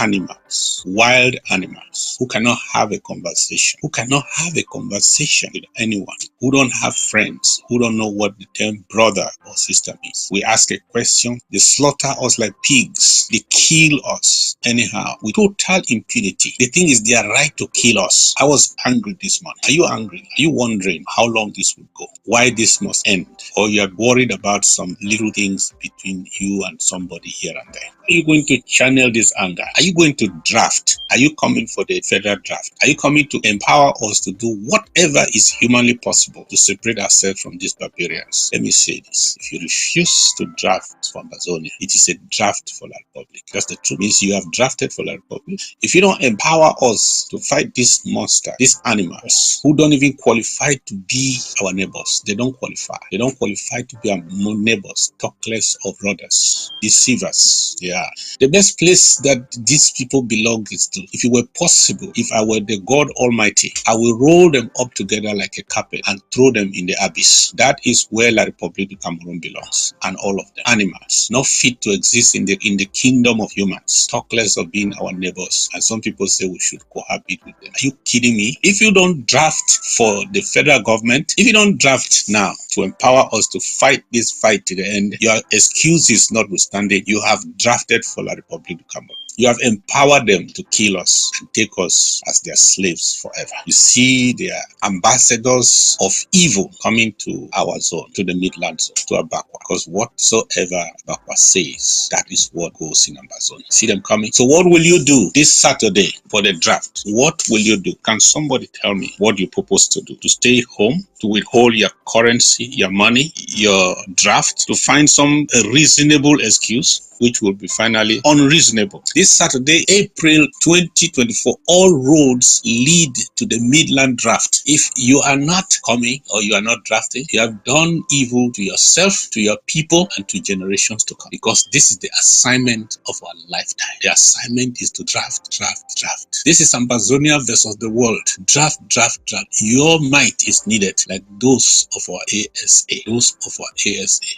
wild animals who cannot have a conversation, with anyone, who don't have friends, who don't know what the term brother or sister means. We ask a question, they slaughter us like pigs, they kill us anyhow with total impunity. They think it's their right to kill us. I was angry this morning. Are you angry? Are you wondering how long this will go? Why this must end? Or you are worried about some little things between you and somebody here and there? Are you going to channel this anger? Are you going to draft? Are you coming for the federal draft? Are you coming to empower us to do whatever is humanly possible to separate ourselves from these barbarians? Let me say this. If you refuse to draft for Amazonia, it is a draft for La Republic. That's the truth. It means you have drafted for La Republic. If you don't empower us to fight this monster, these animals who don't even qualify to be our neighbors, they don't qualify. They don't qualify to be our neighbors, talk less of brothers, deceivers. Yeah. The best place that these people belong is to, if it were possible, if I were the God Almighty, I will roll them up together like a carpet and throw them in the abyss. That is where La Republic of Cameroon belongs, and all of them. Animals, not fit to exist in the kingdom of humans. Talk less of being our neighbors. And some people say we should cohabit with them. Are you kidding me? If you don't draft for the federal government, if you don't draft now to empower us to fight this fight to the end, your excuses notwithstanding, you have drafted for La Republic of Cameroon. You have empowered them to kill us and take us as their slaves forever. You see, they are ambassadors of evil coming to our zone, to the Midland zone, to Abakwa. Because whatsoever Abakwa says, that is what goes in Amazonia. See them coming? So what will you do this Saturday for the draft? What will you do? Can somebody tell me what you propose to do? To stay home? To withhold your currency, your money, your draft? To find some reasonable excuse? Which will be finally unreasonable. This Saturday, April 2024, all roads lead to the Midland draft. If you are not coming or you are not drafting, you have done evil to yourself, to your people, and to generations to come. Because this is the assignment of our lifetime. The assignment is to draft. This is Amazonia versus the world. Draft. Your might is needed, like those of our ASA.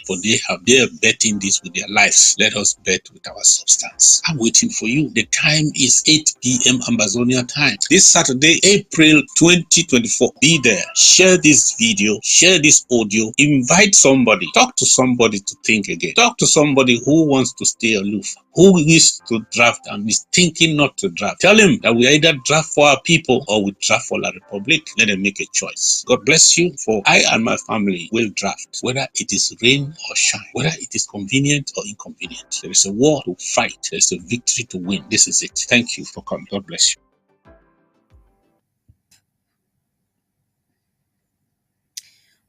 For they are betting this with their lives. Let us bet with our substance. I'm waiting for you. The time is 8 p.m. Amazonia time. This Saturday, April 2024. Be there. Share this video. Share this audio. Invite somebody. Talk to somebody to think again. Talk to somebody who wants to stay aloof, who wishes to draft and is thinking not to draft. Tell him that we either draft for our people or we draft for La Republic. Let them make a choice. God bless you, for I and my family will draft, whether it is rain or shine, whether it is convenient or inconvenient. There is a war to fight. There is a victory to win. This is it. Thank you for coming. God bless you.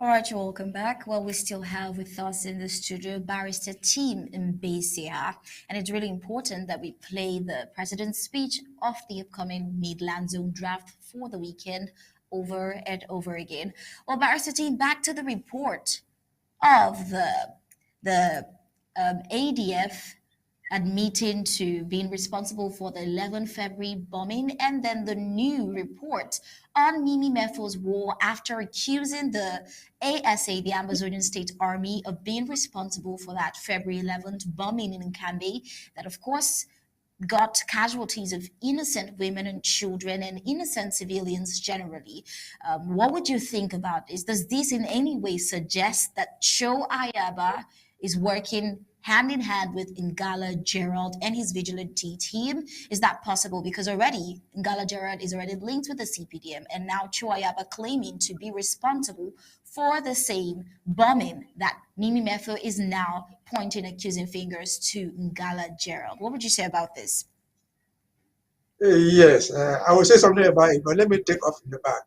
All right, you're welcome back. Well, we still have with us in the studio Barrister Team Mbesia, and it's really important that we play the president's speech of the upcoming Midland Zone draft for the weekend over and over again. Well, Barrister Team, back to the report of the ADF admitting to being responsible for the 11 February bombing, and then the new report on Mefo's war after accusing the ASA, the Amazonian State Army, of being responsible for that February 11th bombing in Nkambe, that of course got casualties of innocent women and children and innocent civilians generally. What would you think about this? Does this in any way suggest that Cho Ayaba is working hand in hand with Ngalla, Gerald, and his vigilante team? Is that possible? Because already Ngalla Gerald is already linked with the CPDM, and now Cho Ayaba claiming to be responsible for the same bombing that Mefo is now pointing accusing fingers to Ngalla Gerald. What would you say about this? Yes, I will say something about it, but let me take off in the back.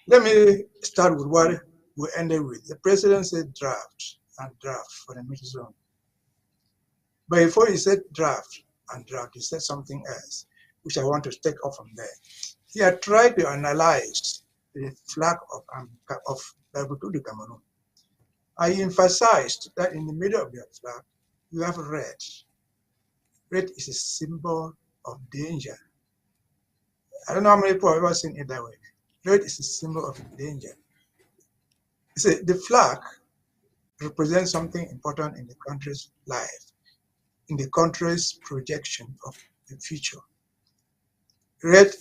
Let me start with what we ended with the president said draft and draft for the mid zone. But before he said draft and draft, he said something else, which I want to take off from there. He had tried to analyze the flag of Cameroon. I emphasized that in the middle of your flag, you have red. Red is a symbol of danger. I don't know how many people have ever seen it that way. Red is a symbol of danger. The flag represents something important in the country's life, in the country's projection of the future. Red,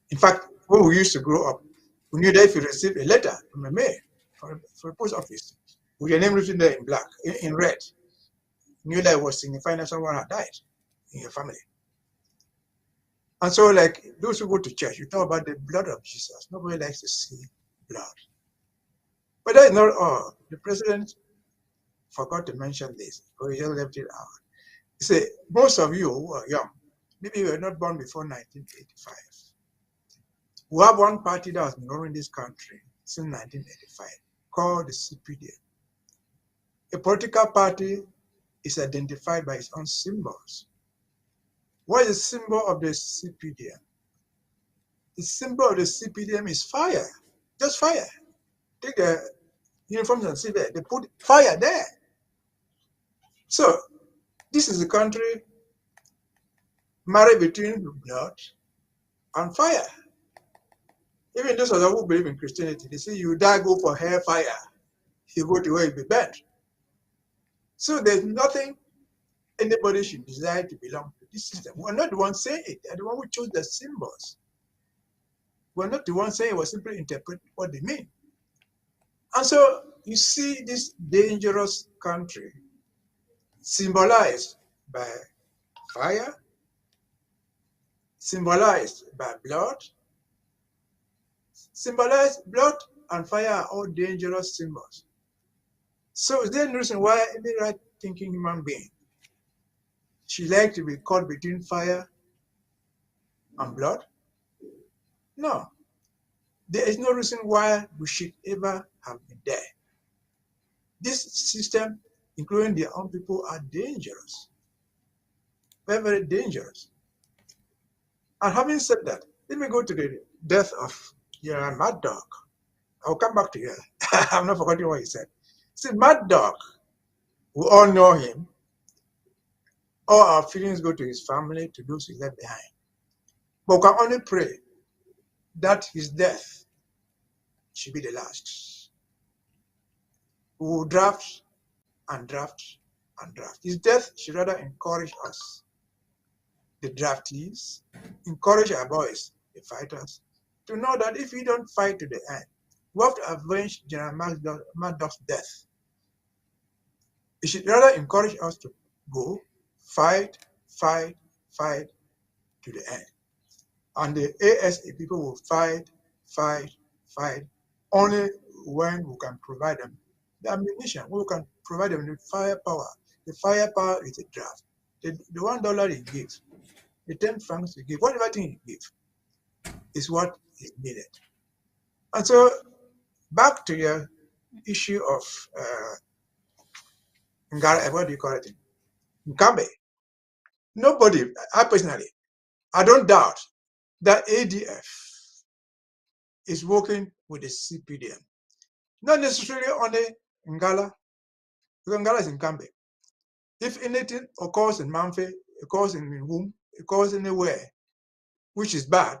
in fact, when we used to grow up, we knew that if you received a letter from a mail, from a post office, with your name written there in black, in red, you knew that it was signifying that someone had died in your family. And so, like those who go to church, you talk about the blood of Jesus. Nobody likes to see blood. But that is not all. The president forgot to mention this, or he just left it out. He said, most of you who are young, maybe you were not born before 1985. We have one party that has been running this country since 1985, called the CPDM. A political party is identified by its own symbols. What is the symbol of the CPDM? The symbol of the CPDM is fire, just fire. Take the uniforms and see there, they put fire there. So this is a country married between blood and fire. Even those of us who believe in Christianity, they say you die, go for hellfire. You go to where you be burnt. So there's nothing anybody should desire to belong to this system. We're not the ones saying it. They're the one who chose the symbols. We're not the ones saying it. We're simply interpreting what they mean. And so you see this dangerous country symbolized by fire, symbolized by blood, symbolized blood and fire are all dangerous symbols. So is there any reason why any right-thinking human being should like to be caught between fire and blood? No. There is no reason why we should ever have been there. This system, including their own people, are dangerous. Very, very dangerous. And having said that, let me go to the death of Gerald Mad Dog. I'll come back to you. I'm not forgetting what he said. See, Mad Dog, we all know him. All our feelings go to his family, to those he left behind. But we can only pray that his death should be the last. We will draft and draft and draft. His death should rather encourage us, the draftees, encourage our boys, the fighters, to know that if we don't fight to the end, we have to avenge General Mad Dog's death. It should rather encourage us to go, fight, fight, fight to the end. And the ASA people will fight, fight, fight, only when we can provide them the ammunition, we can provide them the firepower. The firepower is a draft. The $1 he gives, the 10 francs he gives, whatever thing he gives, is what is needed. And so, back to your issue of Ngalla, what do you call it? Nkambe. Nobody, I personally, I don't doubt that ADF is working with the CPDM. Not necessarily only Ngalla, because Ngalla is in Nkambe. If anything occurs in Manfe, occurs in Womb, occurs anywhere, which is bad,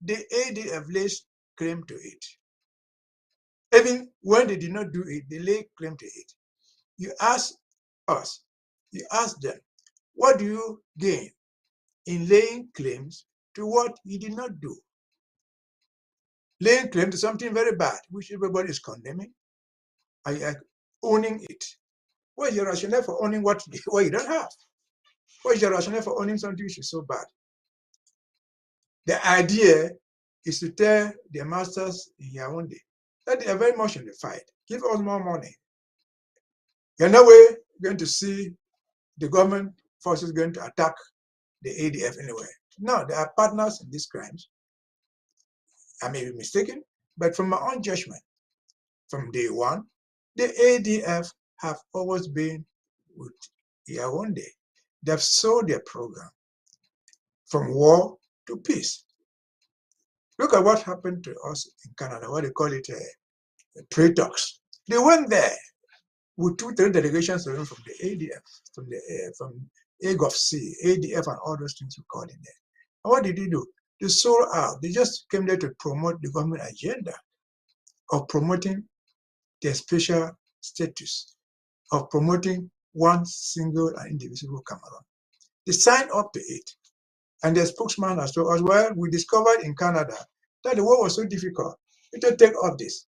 the ADF lays claim to it. Even when they did not do it, they lay claim to it. You ask us, you ask them, what do you gain in laying claims to what you did not do? Laying claim to something very bad, which everybody is condemning, and you are owning it. What is your rationale for owning what you don't have? What is your rationale for owning something which is so bad? The idea is to tell their masters in Yaoundé that they are very much in the fight. Give us more money. You're no way going to see the government forces going to attack the ADF anywhere. No, they are partners in these crimes. I may be mistaken, but from my own judgment, from day one, the ADF have always been with Yaoundé. They've sold their program from war to peace. Look at what happened to us in Canada, what they call it trade talks. They went there with 2-3 delegations from the ADF, from AGOFC, ADF, and all those things we call it there. And what did they do? They sold out. They just came there to promote the government agenda of promoting their special status, of promoting one single and indivisible Cameroon. They signed up to it. And their spokesman has told us, well, we discovered in Canada that the war was so difficult. We should take up this.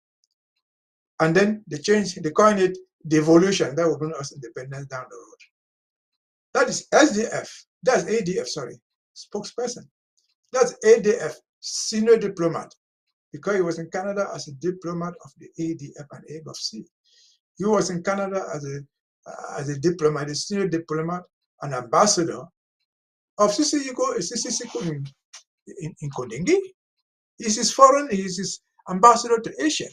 And then they coined it devolution. That will bring us independence down the road. That is SDF, that's ADF, sorry, spokesperson. That's ADF, senior diplomat, because he was in Canada as a diplomat of the ADF and AGOFC. He was in Canada as a diplomat, a senior diplomat, an ambassador of Sisiko in Kondengi. He's his ambassador to Asia.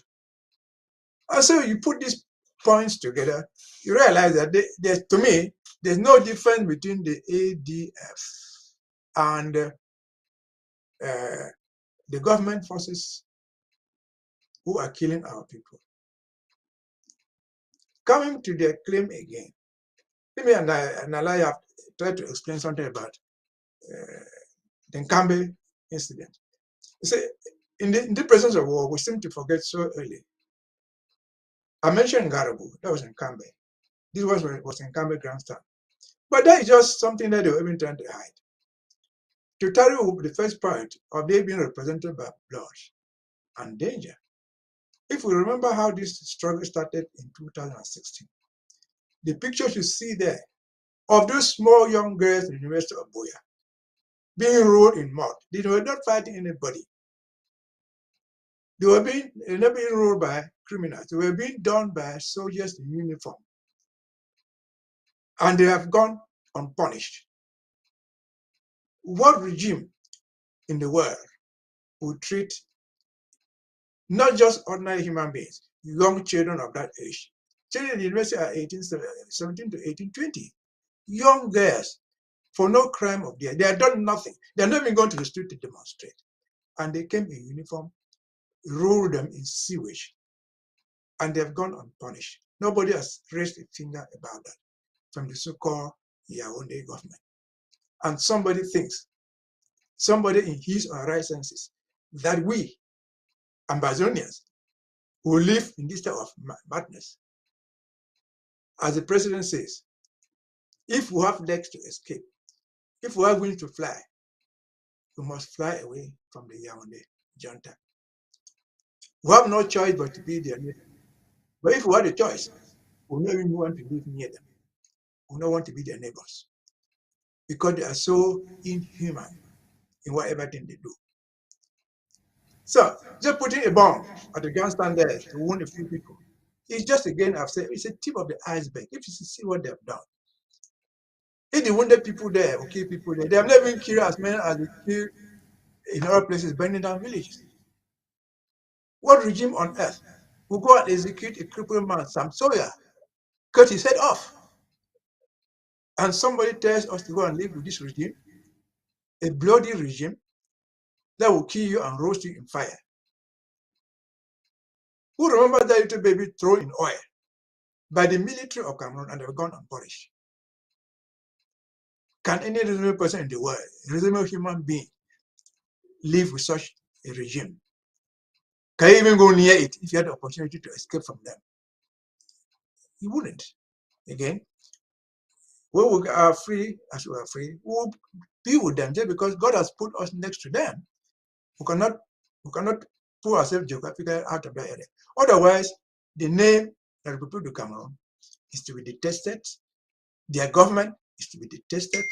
And so you put these points together, you realize that to me, there's no difference between the ADF and the government forces who are killing our people. Coming to their claim again, let me and Ngalla have tried to explain something about the Nkambe incident. You see, in the presence of war, we seem to forget so early. I mentioned Ngarabu, that was in Nkambe. This was in Nkambe grandstand. But that is just something that they were even trying to hide. To tell you the first point of they being represented by blood and danger. If we remember how this struggle started in 2016, the pictures you see there of those small young girls in the University of Buea being rolled in mud, they were not fighting anybody. They were not being rolled by criminals. They were being done by soldiers in uniform. And they have gone unpunished. What regime in the world would treat not just ordinary human beings, young children of that age? Children in the university are 17 to 18, 20. Young girls for no crime of theirs. They have done nothing. They are not even going to the street to demonstrate. And they came in uniform, rolled them in sewage, and they have gone unpunished. Nobody has raised a finger about that from the so-called Yaoundé government. And somebody thinks, somebody in his or her right senses, that we, Ambazonians, who live in this type of madness, as the president says, if we have legs to escape, if we are going to fly, we must fly away from the Yaoundé junta. We have no choice but to be their neighbor. But if we had a choice, we don't even want to live near them. We don't want to be their neighbors because they are so inhuman in whatever thing they do. So just putting a bomb at the grandstand there to wound a few people, it's just, again, I've said, it's a tip of the iceberg. If you see what they've done, if they wounded people there or kill people there, they have never even killed as many as they kill in other places, burning down villages. What regime on earth will go and execute a crippled man, Sam Sawyer, cut his head off? And somebody tells us to go and live with this regime, a bloody regime that will kill you and roast you in fire. Who remember that little baby thrown in oil by the military of Cameroon and they've gone unpunished? Can any reasonable person in the world, a reasonable human being, live with such a regime? Can you even go near it if you had the opportunity to escape from them? You wouldn't. Again, when we are free, as we are free, we'll be with them just because God has put us next to them. We cannot put ourselves geographically out of that area. Otherwise, the name that the people of Cameroon is to be detested. Their government is to be detested.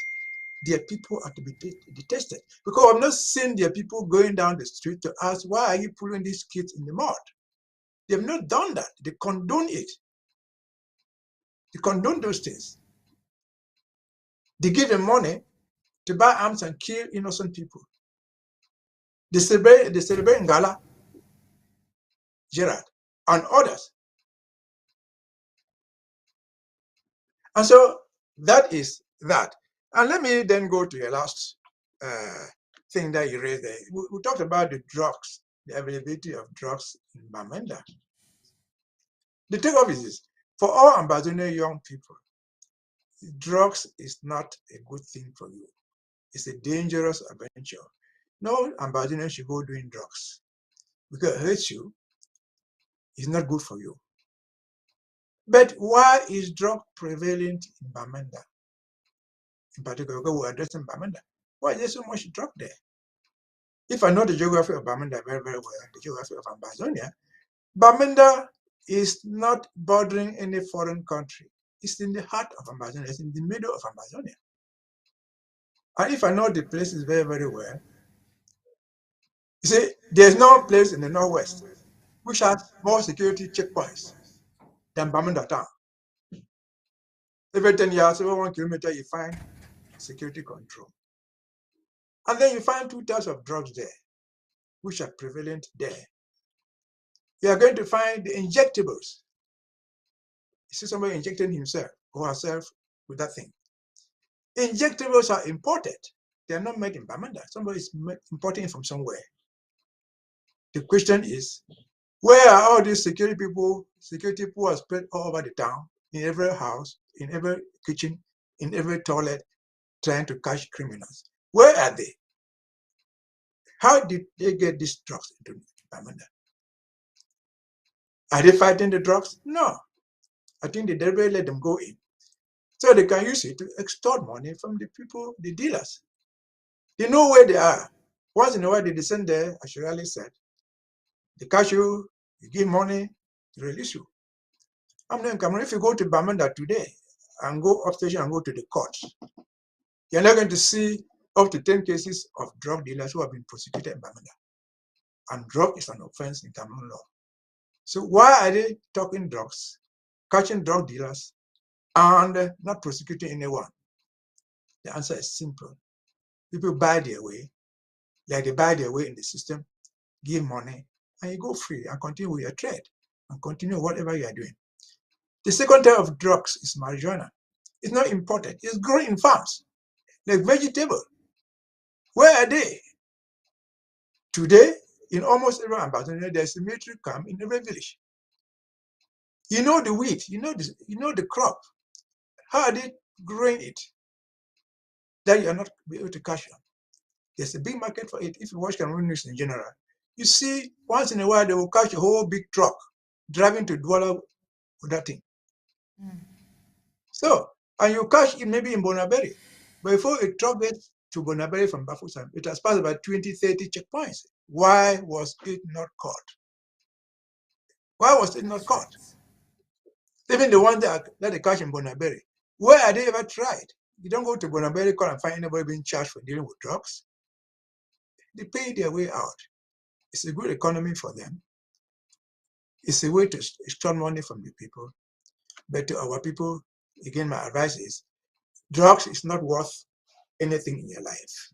Their people are to be detested. Because I've not seen their people going down the street to ask, why are you pulling these kids in the mud? They have not done that. They condone it. They condone those things. They give them money to buy arms and kill innocent people. They celebrate Ngalla, Gerald. and others. And so that is that. And let me then go to the last thing that you raised there. We talked about the drugs, the availability of drugs in Bamenda. The takeoff is this: for all Ambazonian young people, drugs is not a good thing for you. It's a dangerous adventure. No Ambazonian should go doing drugs because it hurts you. It's not good for you. But why is drug prevalent in Bamenda? In particular, because we're addressing Bamenda. Why is there so much drug there? If I know the geography of Bamenda very, very well, the geography of Ambazonia, Bamenda is not bordering any foreign country. It's in the heart of Ambazonia. It's in the middle of Ambazonia. And if I know the places very, very well, you see, there's no place in the Northwest which has more security checkpoints than Bamenda town. Every 10 yards, every 1 kilometer, you find security control. And then you find 2 types of drugs there, which are prevalent there. You are going to find the injectables. You see somebody injecting himself or herself with that thing. Injectables are imported. They are not made in Bamenda. Somebody is importing it from somewhere. The question is, where are all these security people are spread all over the town, in every house, in every kitchen, in every toilet, trying to catch criminals? Where are they? How did they get these drugs into Bamenda? Are they fighting the drugs? No. I think they deliberately let them go in, so they can use it to extort money from the people, the dealers. They know where they are. Once in a while, they descend there, as Shirley said. They catch you, you give money, they release you. I'm not in Cameroon. If you go to Bamenda today and go upstation and go to the courts, you're not going to see up to 10 cases of drug dealers who have been prosecuted in Bamenda. And drug is an offense in Cameroon law. So why are they talking drugs, catching drug dealers, and not prosecuting anyone? The answer is simple. People buy their way, like they buy their way in the system, give money, and you go free and continue with your trade and continue whatever you are doing. The second type of drugs is marijuana. It's not imported. It's grown in farms, like vegetable. Where are they? Today, in almost every Ambazonia, there's a military camp in every village. You know the wheat, you know the crop. How are they growing it? That you are not able to catch them. There's a big market for it. If you watch Cameroon news in general, you see once in a while they will catch a whole big truck driving to Douala with that thing. So, and you catch it maybe in Bonaberi. But before a truck gets to Bonaberi from Bafoussam, it has passed about 20, 30 checkpoints. Why was it not caught? Why was it not caught? Even the ones that they catch in Bonaberi, where are they ever tried? You don't go to Bonaberi Court and find anybody being charged for dealing with drugs. They pay their way out. It's a good economy for them. It's a way to extort money from the people. But to our people, again, my advice is drugs is not worth anything in your life.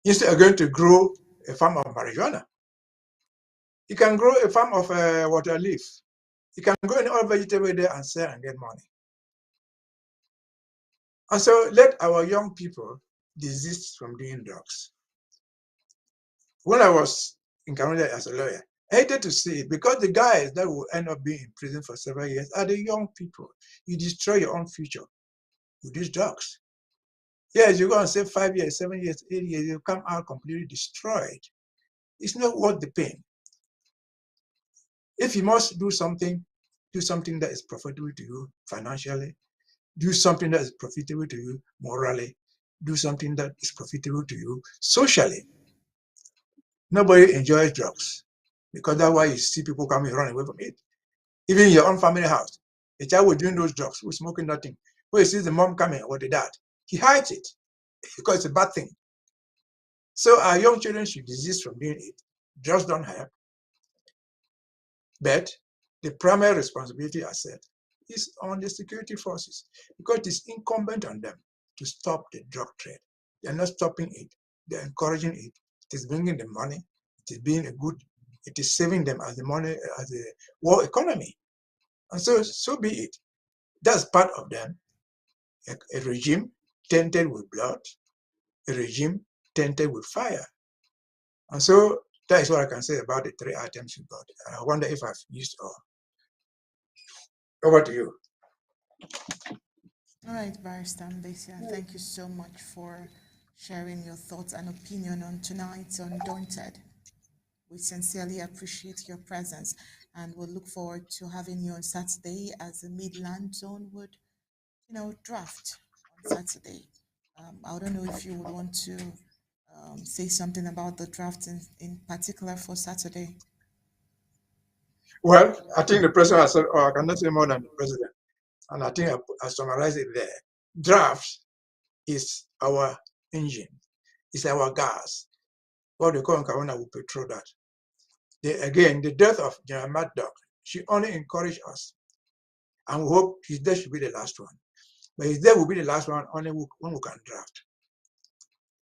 Instead of going to grow a farm of marijuana, you can grow a farm of water leaf. You can grow any other vegetable there and sell and get money. And so let our young people desist from doing drugs. When I was in Canada as a lawyer, I hated to see it because the guys that will end up being in prison for several years are the young people. You destroy your own future with these drugs. Yes, you go and say 5 years, 7 years, 8 years, you come out completely destroyed. It's not worth the pain. If you must do something that is profitable to you financially, do something that is profitable to you morally, do something that is profitable to you socially. Nobody enjoys drugs because that's why you see people coming run away from it. Even in your own family house, a child was doing those drugs, who's smoking that thing. When he sees the mom coming or the dad, he hides it because it's a bad thing. So our young children should desist from doing it. Drugs don't help. But the primary responsibility, I said, is on the security forces because it is incumbent on them to stop the drug trade. They're not stopping it. They're encouraging it. It is bringing the money. It is being a good it is saving them as the money, as the war economy. And so be it. That's part of them. A regime tainted with blood, a regime tainted with fire. And so that is what I can say about the three items you got. I wonder if I've used all. Over to you. All right, Barrister Mbesia, thank you so much for sharing your thoughts and opinion on tonight's Undaunted. We sincerely appreciate your presence and we'll look forward to having you on Saturday as the Midland Zone would, draft on Saturday. I don't know if you would want to say something about the draft in particular for Saturday. Well, I think the president has said, or I cannot say more than the president. And I think I summarized it there. Draft is our engine, it's our gas. What they call in Kawana will petrol that. Again, the death of General Murdoch, she only encouraged us. And we hope his death should be the last one. But his death will be the last one only when we can draft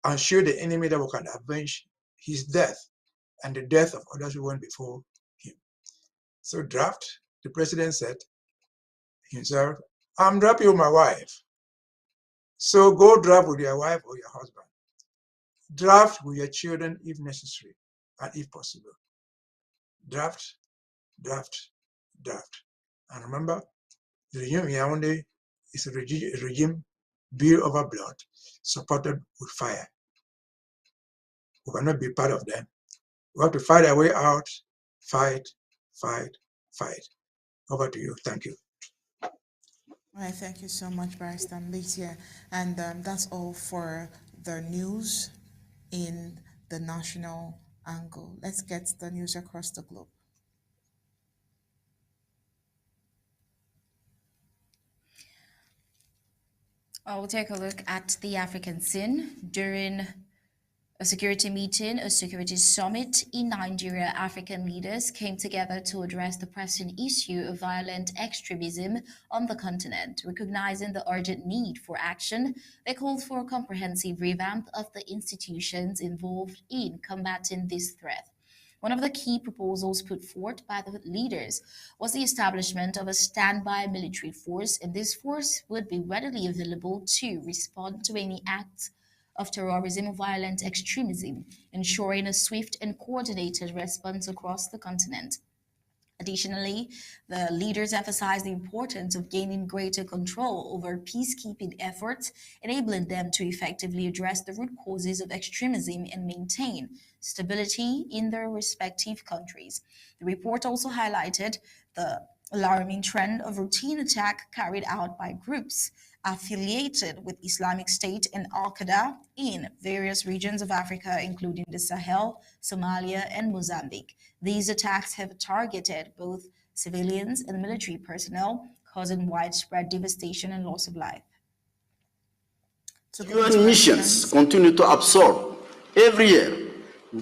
and show the enemy that we can avenge his death and the death of others who went before him. So draft, the president said himself, I'm drafting with my wife. So go draft with your wife or your husband. Draft with your children if necessary and if possible. Draft, draft, draft. And remember, the regime in Yaoundé is a regime built over blood, supported with fire. We cannot be part of them. We have to fight our way out. Fight, fight, fight. Over to you. Thank you. All right, thank you so much, Barrister Mbesia. And that's all for the news in the national angle. Let's get the news across the globe. I'll take a look at the African scene. During a security meeting, a security summit in Nigeria, African leaders came together to address the pressing issue of violent extremism on the continent. Recognizing the urgent need for action, they called for a comprehensive revamp of the institutions involved in combating this threat. One of the key proposals put forth by the leaders was the establishment of a standby military force, and this force would be readily available to respond to any acts of terrorism or violent extremism, ensuring a swift and coordinated response across the continent. Additionally, the leaders emphasized the importance of gaining greater control over peacekeeping efforts, enabling them to effectively address the root causes of extremism and maintain stability in their respective countries. The report also highlighted the alarming trend of routine attack carried out by groups affiliated with Islamic State and Al-Qaeda in various regions of Africa, including the Sahel, Somalia, and Mozambique. These attacks have targeted both civilians and military personnel, causing widespread devastation and loss of life. UN missions continue to absorb every year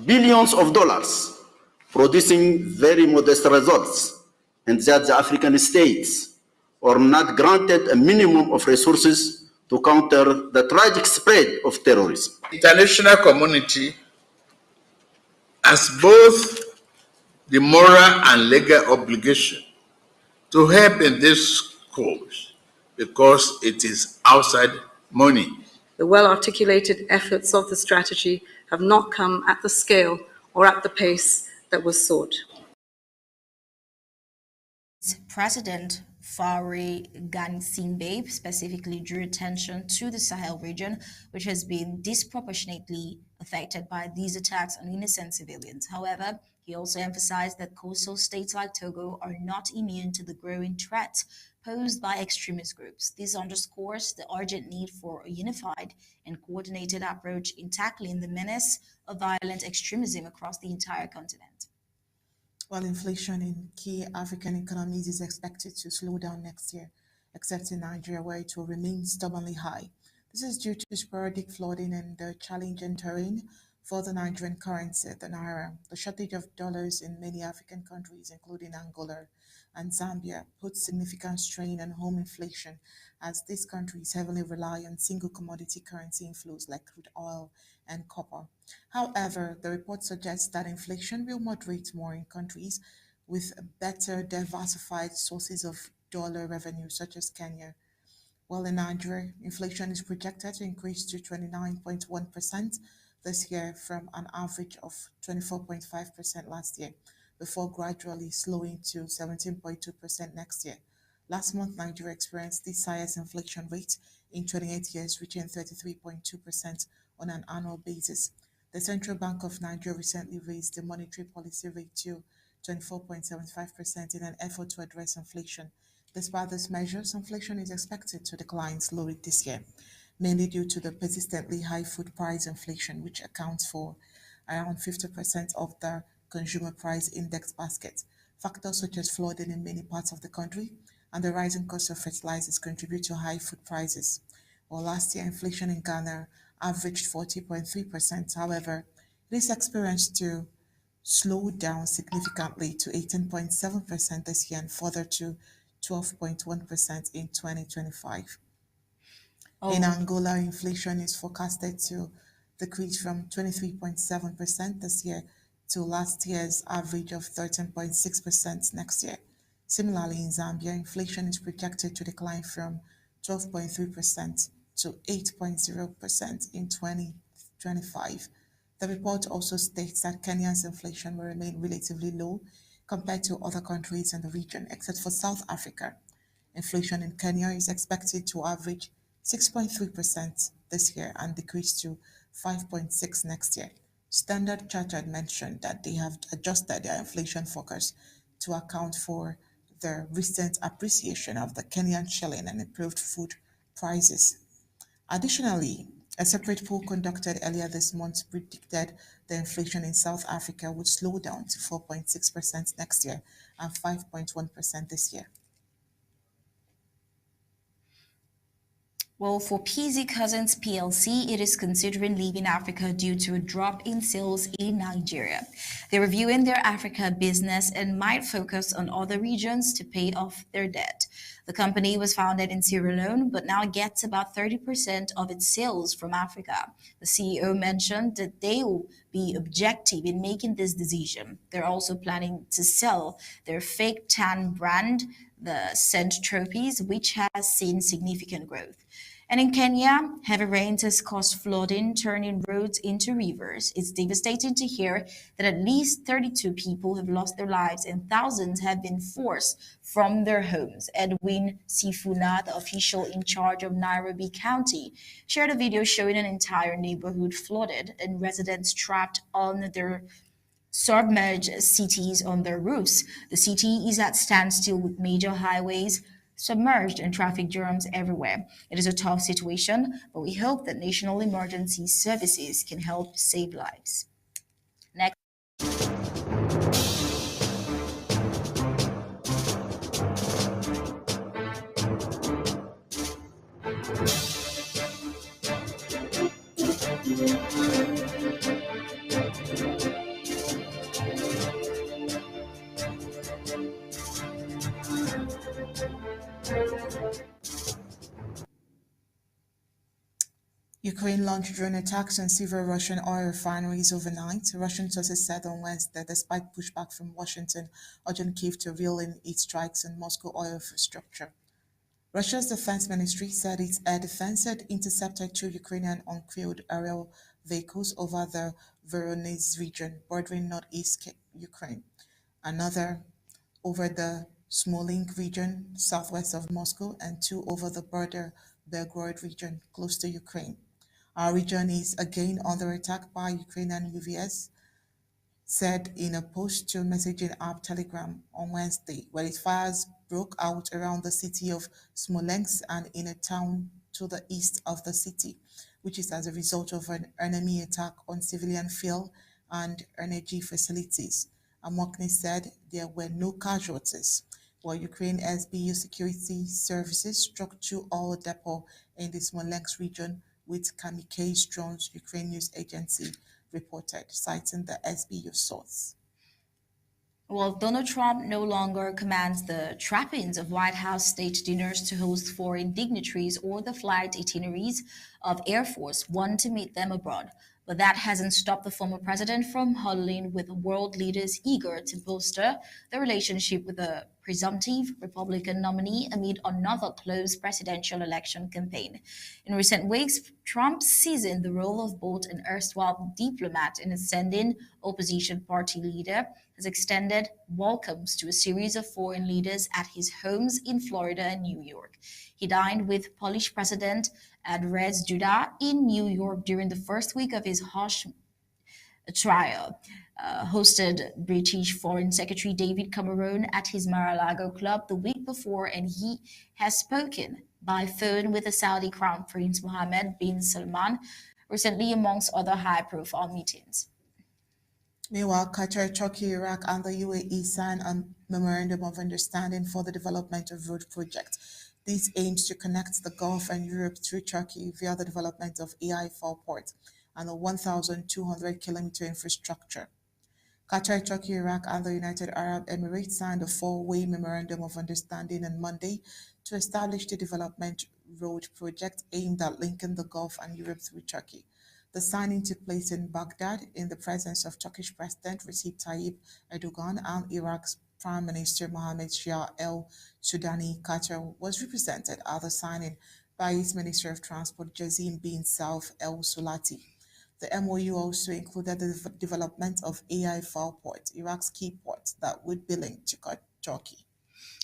billions of dollars, producing very modest results, and that the African states are not granted a minimum of resources to counter the tragic spread of terrorism. The international community has both the moral and legal obligation to help in this cause because it is outside money. The well-articulated efforts of the strategy have not come at the scale or at the pace that was sought. President Faure Gnassingbe specifically drew attention to the Sahel region, which has been disproportionately affected by these attacks on innocent civilians. However, he also emphasized that coastal states like Togo are not immune to the growing threat posed by extremist groups. This underscores the urgent need for a unified and coordinated approach in tackling the menace of violent extremism across the entire continent. While inflation in key African economies is expected to slow down next year, except in Nigeria, where it will remain stubbornly high. This is due to sporadic flooding and the challenging terrain for the Nigerian currency, the naira. The shortage of dollars in many African countries, including Angola and Zambia, puts significant strain on home inflation as these countries heavily rely on single commodity currency inflows like crude oil and copper. However, the report suggests that inflation will moderate more in countries with better diversified sources of dollar revenue, such as Kenya. While in Nigeria, inflation is projected to increase to 29.1% this year from an average of 24.5% last year, before gradually slowing to 17.2% next year. Last month, Nigeria experienced the highest inflation rate in 28 years, reaching 33.2% on an annual basis. The Central Bank of Nigeria recently raised the monetary policy rate to 24.75% in an effort to address inflation. Despite these measures, inflation is expected to decline slowly this year, mainly due to the persistently high food price inflation, which accounts for around 50% of the consumer price index basket. Factors such as flooding in many parts of the country and the rising cost of fertilizers contribute to high food prices. While last year inflation in Ghana averaged 40.3%, however, it is experienced to slow down significantly to 18.7% this year and further to 12.1% in 2025. In Oh, Angola, inflation is forecasted to decrease from 23.7% this year to last year's average of 13.6% next year. Similarly, in Zambia, inflation is projected to decline from 12.3% to 8.0% in 2025. The report also states that Kenya's inflation will remain relatively low compared to other countries in the region, except for South Africa. Inflation in Kenya is expected to average 6.3% this year and decrease to 5.6 next year. Standard Chartered mentioned that they have adjusted their inflation focus to account for the recent appreciation of the Kenyan shilling and improved food prices. Additionally, a separate poll conducted earlier this month predicted the inflation in South Africa would slow down to 4.6% next year and 5.1% this year. well, for PZ Cousins PLC, it is considering leaving Africa due to a drop in sales in Nigeria. They're reviewing their Africa business and might focus on other regions to pay off their debt. The company was founded in Sierra Leone, but now gets about 30% of its sales from Africa. The CEO mentioned that they will be objective in making this decision. They're also planning to sell their fake tan brand, the Scent Trophies, which has seen significant growth. And in Kenya, heavy rains has caused flooding, turning roads into rivers. It's devastating to hear that at least 32 people have lost their lives and thousands have been forced from their homes. Edwin Sifuna, the official in charge of Nairobi County, shared a video showing an entire neighborhood flooded and residents trapped on their submerged cities on their roofs. The city is at standstill with major highways submerged and traffic jams everywhere. It is a tough situation, but we hope that national emergency services can help save lives. Next. Ukraine launched drone attacks on several Russian oil refineries overnight, Russian sources said on Wednesday, despite pushback from Washington urging Kyiv to reel in its strikes on Moscow oil infrastructure. Russia's defense ministry said its air defense had intercepted two Ukrainian uncrewed aerial vehicles over the Voronezh region bordering northeast Ukraine, another over the Smolensk region southwest of Moscow, and two over the border Belgorod region close to Ukraine. Our region is again under attack by Ukrainian UVS, said in a post to messaging app Telegram on Wednesday, where its fires broke out around the city of Smolensk and in a town to the east of the city, which is as a result of an enemy attack on civilian fuel and energy facilities. Amokne said there were no casualties, while Ukraine SBU security services struck two oil depot in the Smolensk region with kamikaze drones, Ukraine news agency reported, citing the SBU source. Well, Donald Trump no longer commands the trappings of White House state dinners to host foreign dignitaries or the flight itineraries of Air Force One to meet them abroad. But that hasn't stopped the former president from huddling with world leaders eager to bolster the relationship with a presumptive Republican nominee amid another close presidential election campaign. In recent weeks, Trump seasoned the role of both an erstwhile diplomat and ascending opposition party leader has extended welcomes to a series of foreign leaders at his homes in Florida and New York. He dined with Polish President Andrzej Duda in New York during the first week of his harsh trial, hosted British Foreign Secretary David Cameron at his Mar-a-Lago club the week before, and he has spoken by phone with the Saudi Crown Prince Mohammed bin Salman recently, amongst other high-profile meetings. Meanwhile, Qatar, Turkey, Iraq, and the UAE signed a memorandum of understanding for the development of road project. This aims to connect the Gulf and Europe through Turkey via the development of AI-4 port and a 1,200-kilometer infrastructure. Qatar, Turkey, Iraq, and the United Arab Emirates signed a four-way memorandum of understanding on Monday to establish the development road project aimed at linking the Gulf and Europe through Turkey. The signing took place in Baghdad in the presence of Turkish President Recep Tayyip Erdogan and Iraq's Prime Minister Mohammed Shia el-Sudani. Qatar was represented at the signing by its Minister of Transport Jazim bin Sauf el-Sulati. The MOU also included the development of AI-4 port, Iraq's key port that would be linked to Turkey.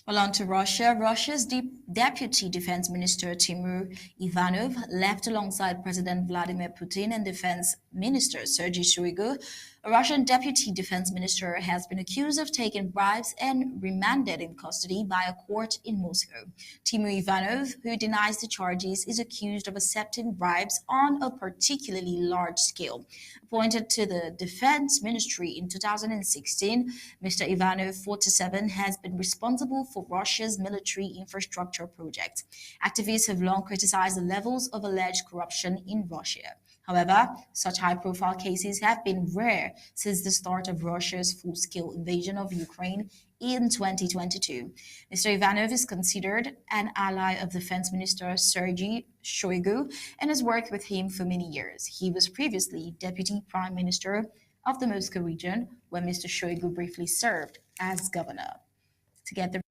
Well, on to Russia. Russia's Deputy Defense Minister Timur Ivanov left alongside President Vladimir Putin and Defense Minister Sergei Shoigu. A Russian Deputy Defense Minister has been accused of taking bribes and remanded in custody by a court in Moscow. Timur Ivanov, who denies the charges, is accused of accepting bribes on a particularly large scale. Appointed to the Defense Ministry in 2016, Mr. Ivanov, 47, has been responsible for Russia's military infrastructure project. Activists have long criticized the levels of alleged corruption in Russia. However, such high-profile cases have been rare since the start of Russia's full-scale invasion of Ukraine in 2022. Mr. Ivanov is considered an ally of Defense Minister Sergei Shoigu and has worked with him for many years. He was previously Deputy Prime Minister of the Moscow region, where Mr. Shoigu briefly served as governor. To get the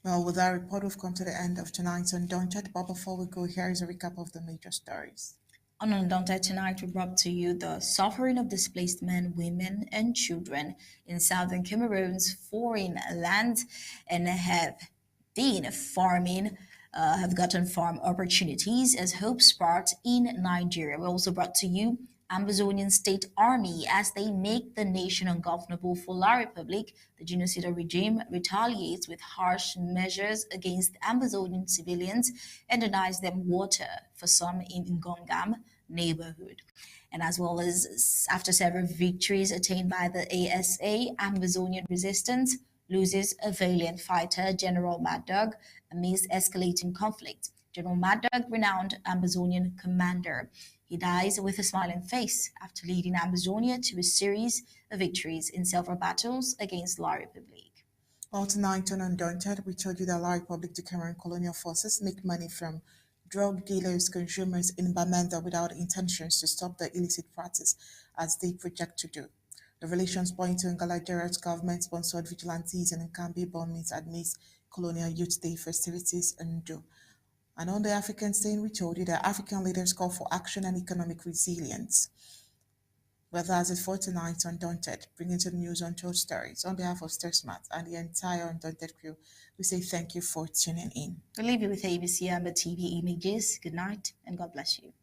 Well, with that report, we've come to the end of tonight's Undaunted. But before we go, here is a recap of the major stories. On Undaunted tonight, we brought to you the suffering of displaced men, women, and children in southern Cameroon's foreign lands and have gotten farm opportunities as hope sprout in Nigeria. We also brought to you Amazonian State Army as they make the nation ungovernable for La Republic. The genocidal regime retaliates with harsh measures against Amazonian civilians and denies them water for some in Ngongam neighborhood. And as well as after several victories attained by the ASA, Amazonian resistance loses a valiant fighter, General Mad Dog, amidst escalating conflict. General Mad Dog, renowned Amazonian commander. He dies with a smiling face after leading Amazonia to a series of victories in several battles against La Republique. Well, tonight on Undaunted, we told you that La Republique du Cameroon colonial forces make money from drug dealers, consumers in Bamenda without intentions to stop the illicit practice as they project to do. The relations point to Ngalla Gerald's government-sponsored vigilantes and Nkambe bombings amidst Colonial Youth Day festivities in Do. And on the African scene, we told you that African leaders call for action and economic resilience. Well, that's it for tonight Undaunted, bringing to the news untold stories. On behalf of StarSmart and the entire Undaunted crew, we say thank you for tuning in. We'll leave you with ABC Amber TV images. Good night and God bless you.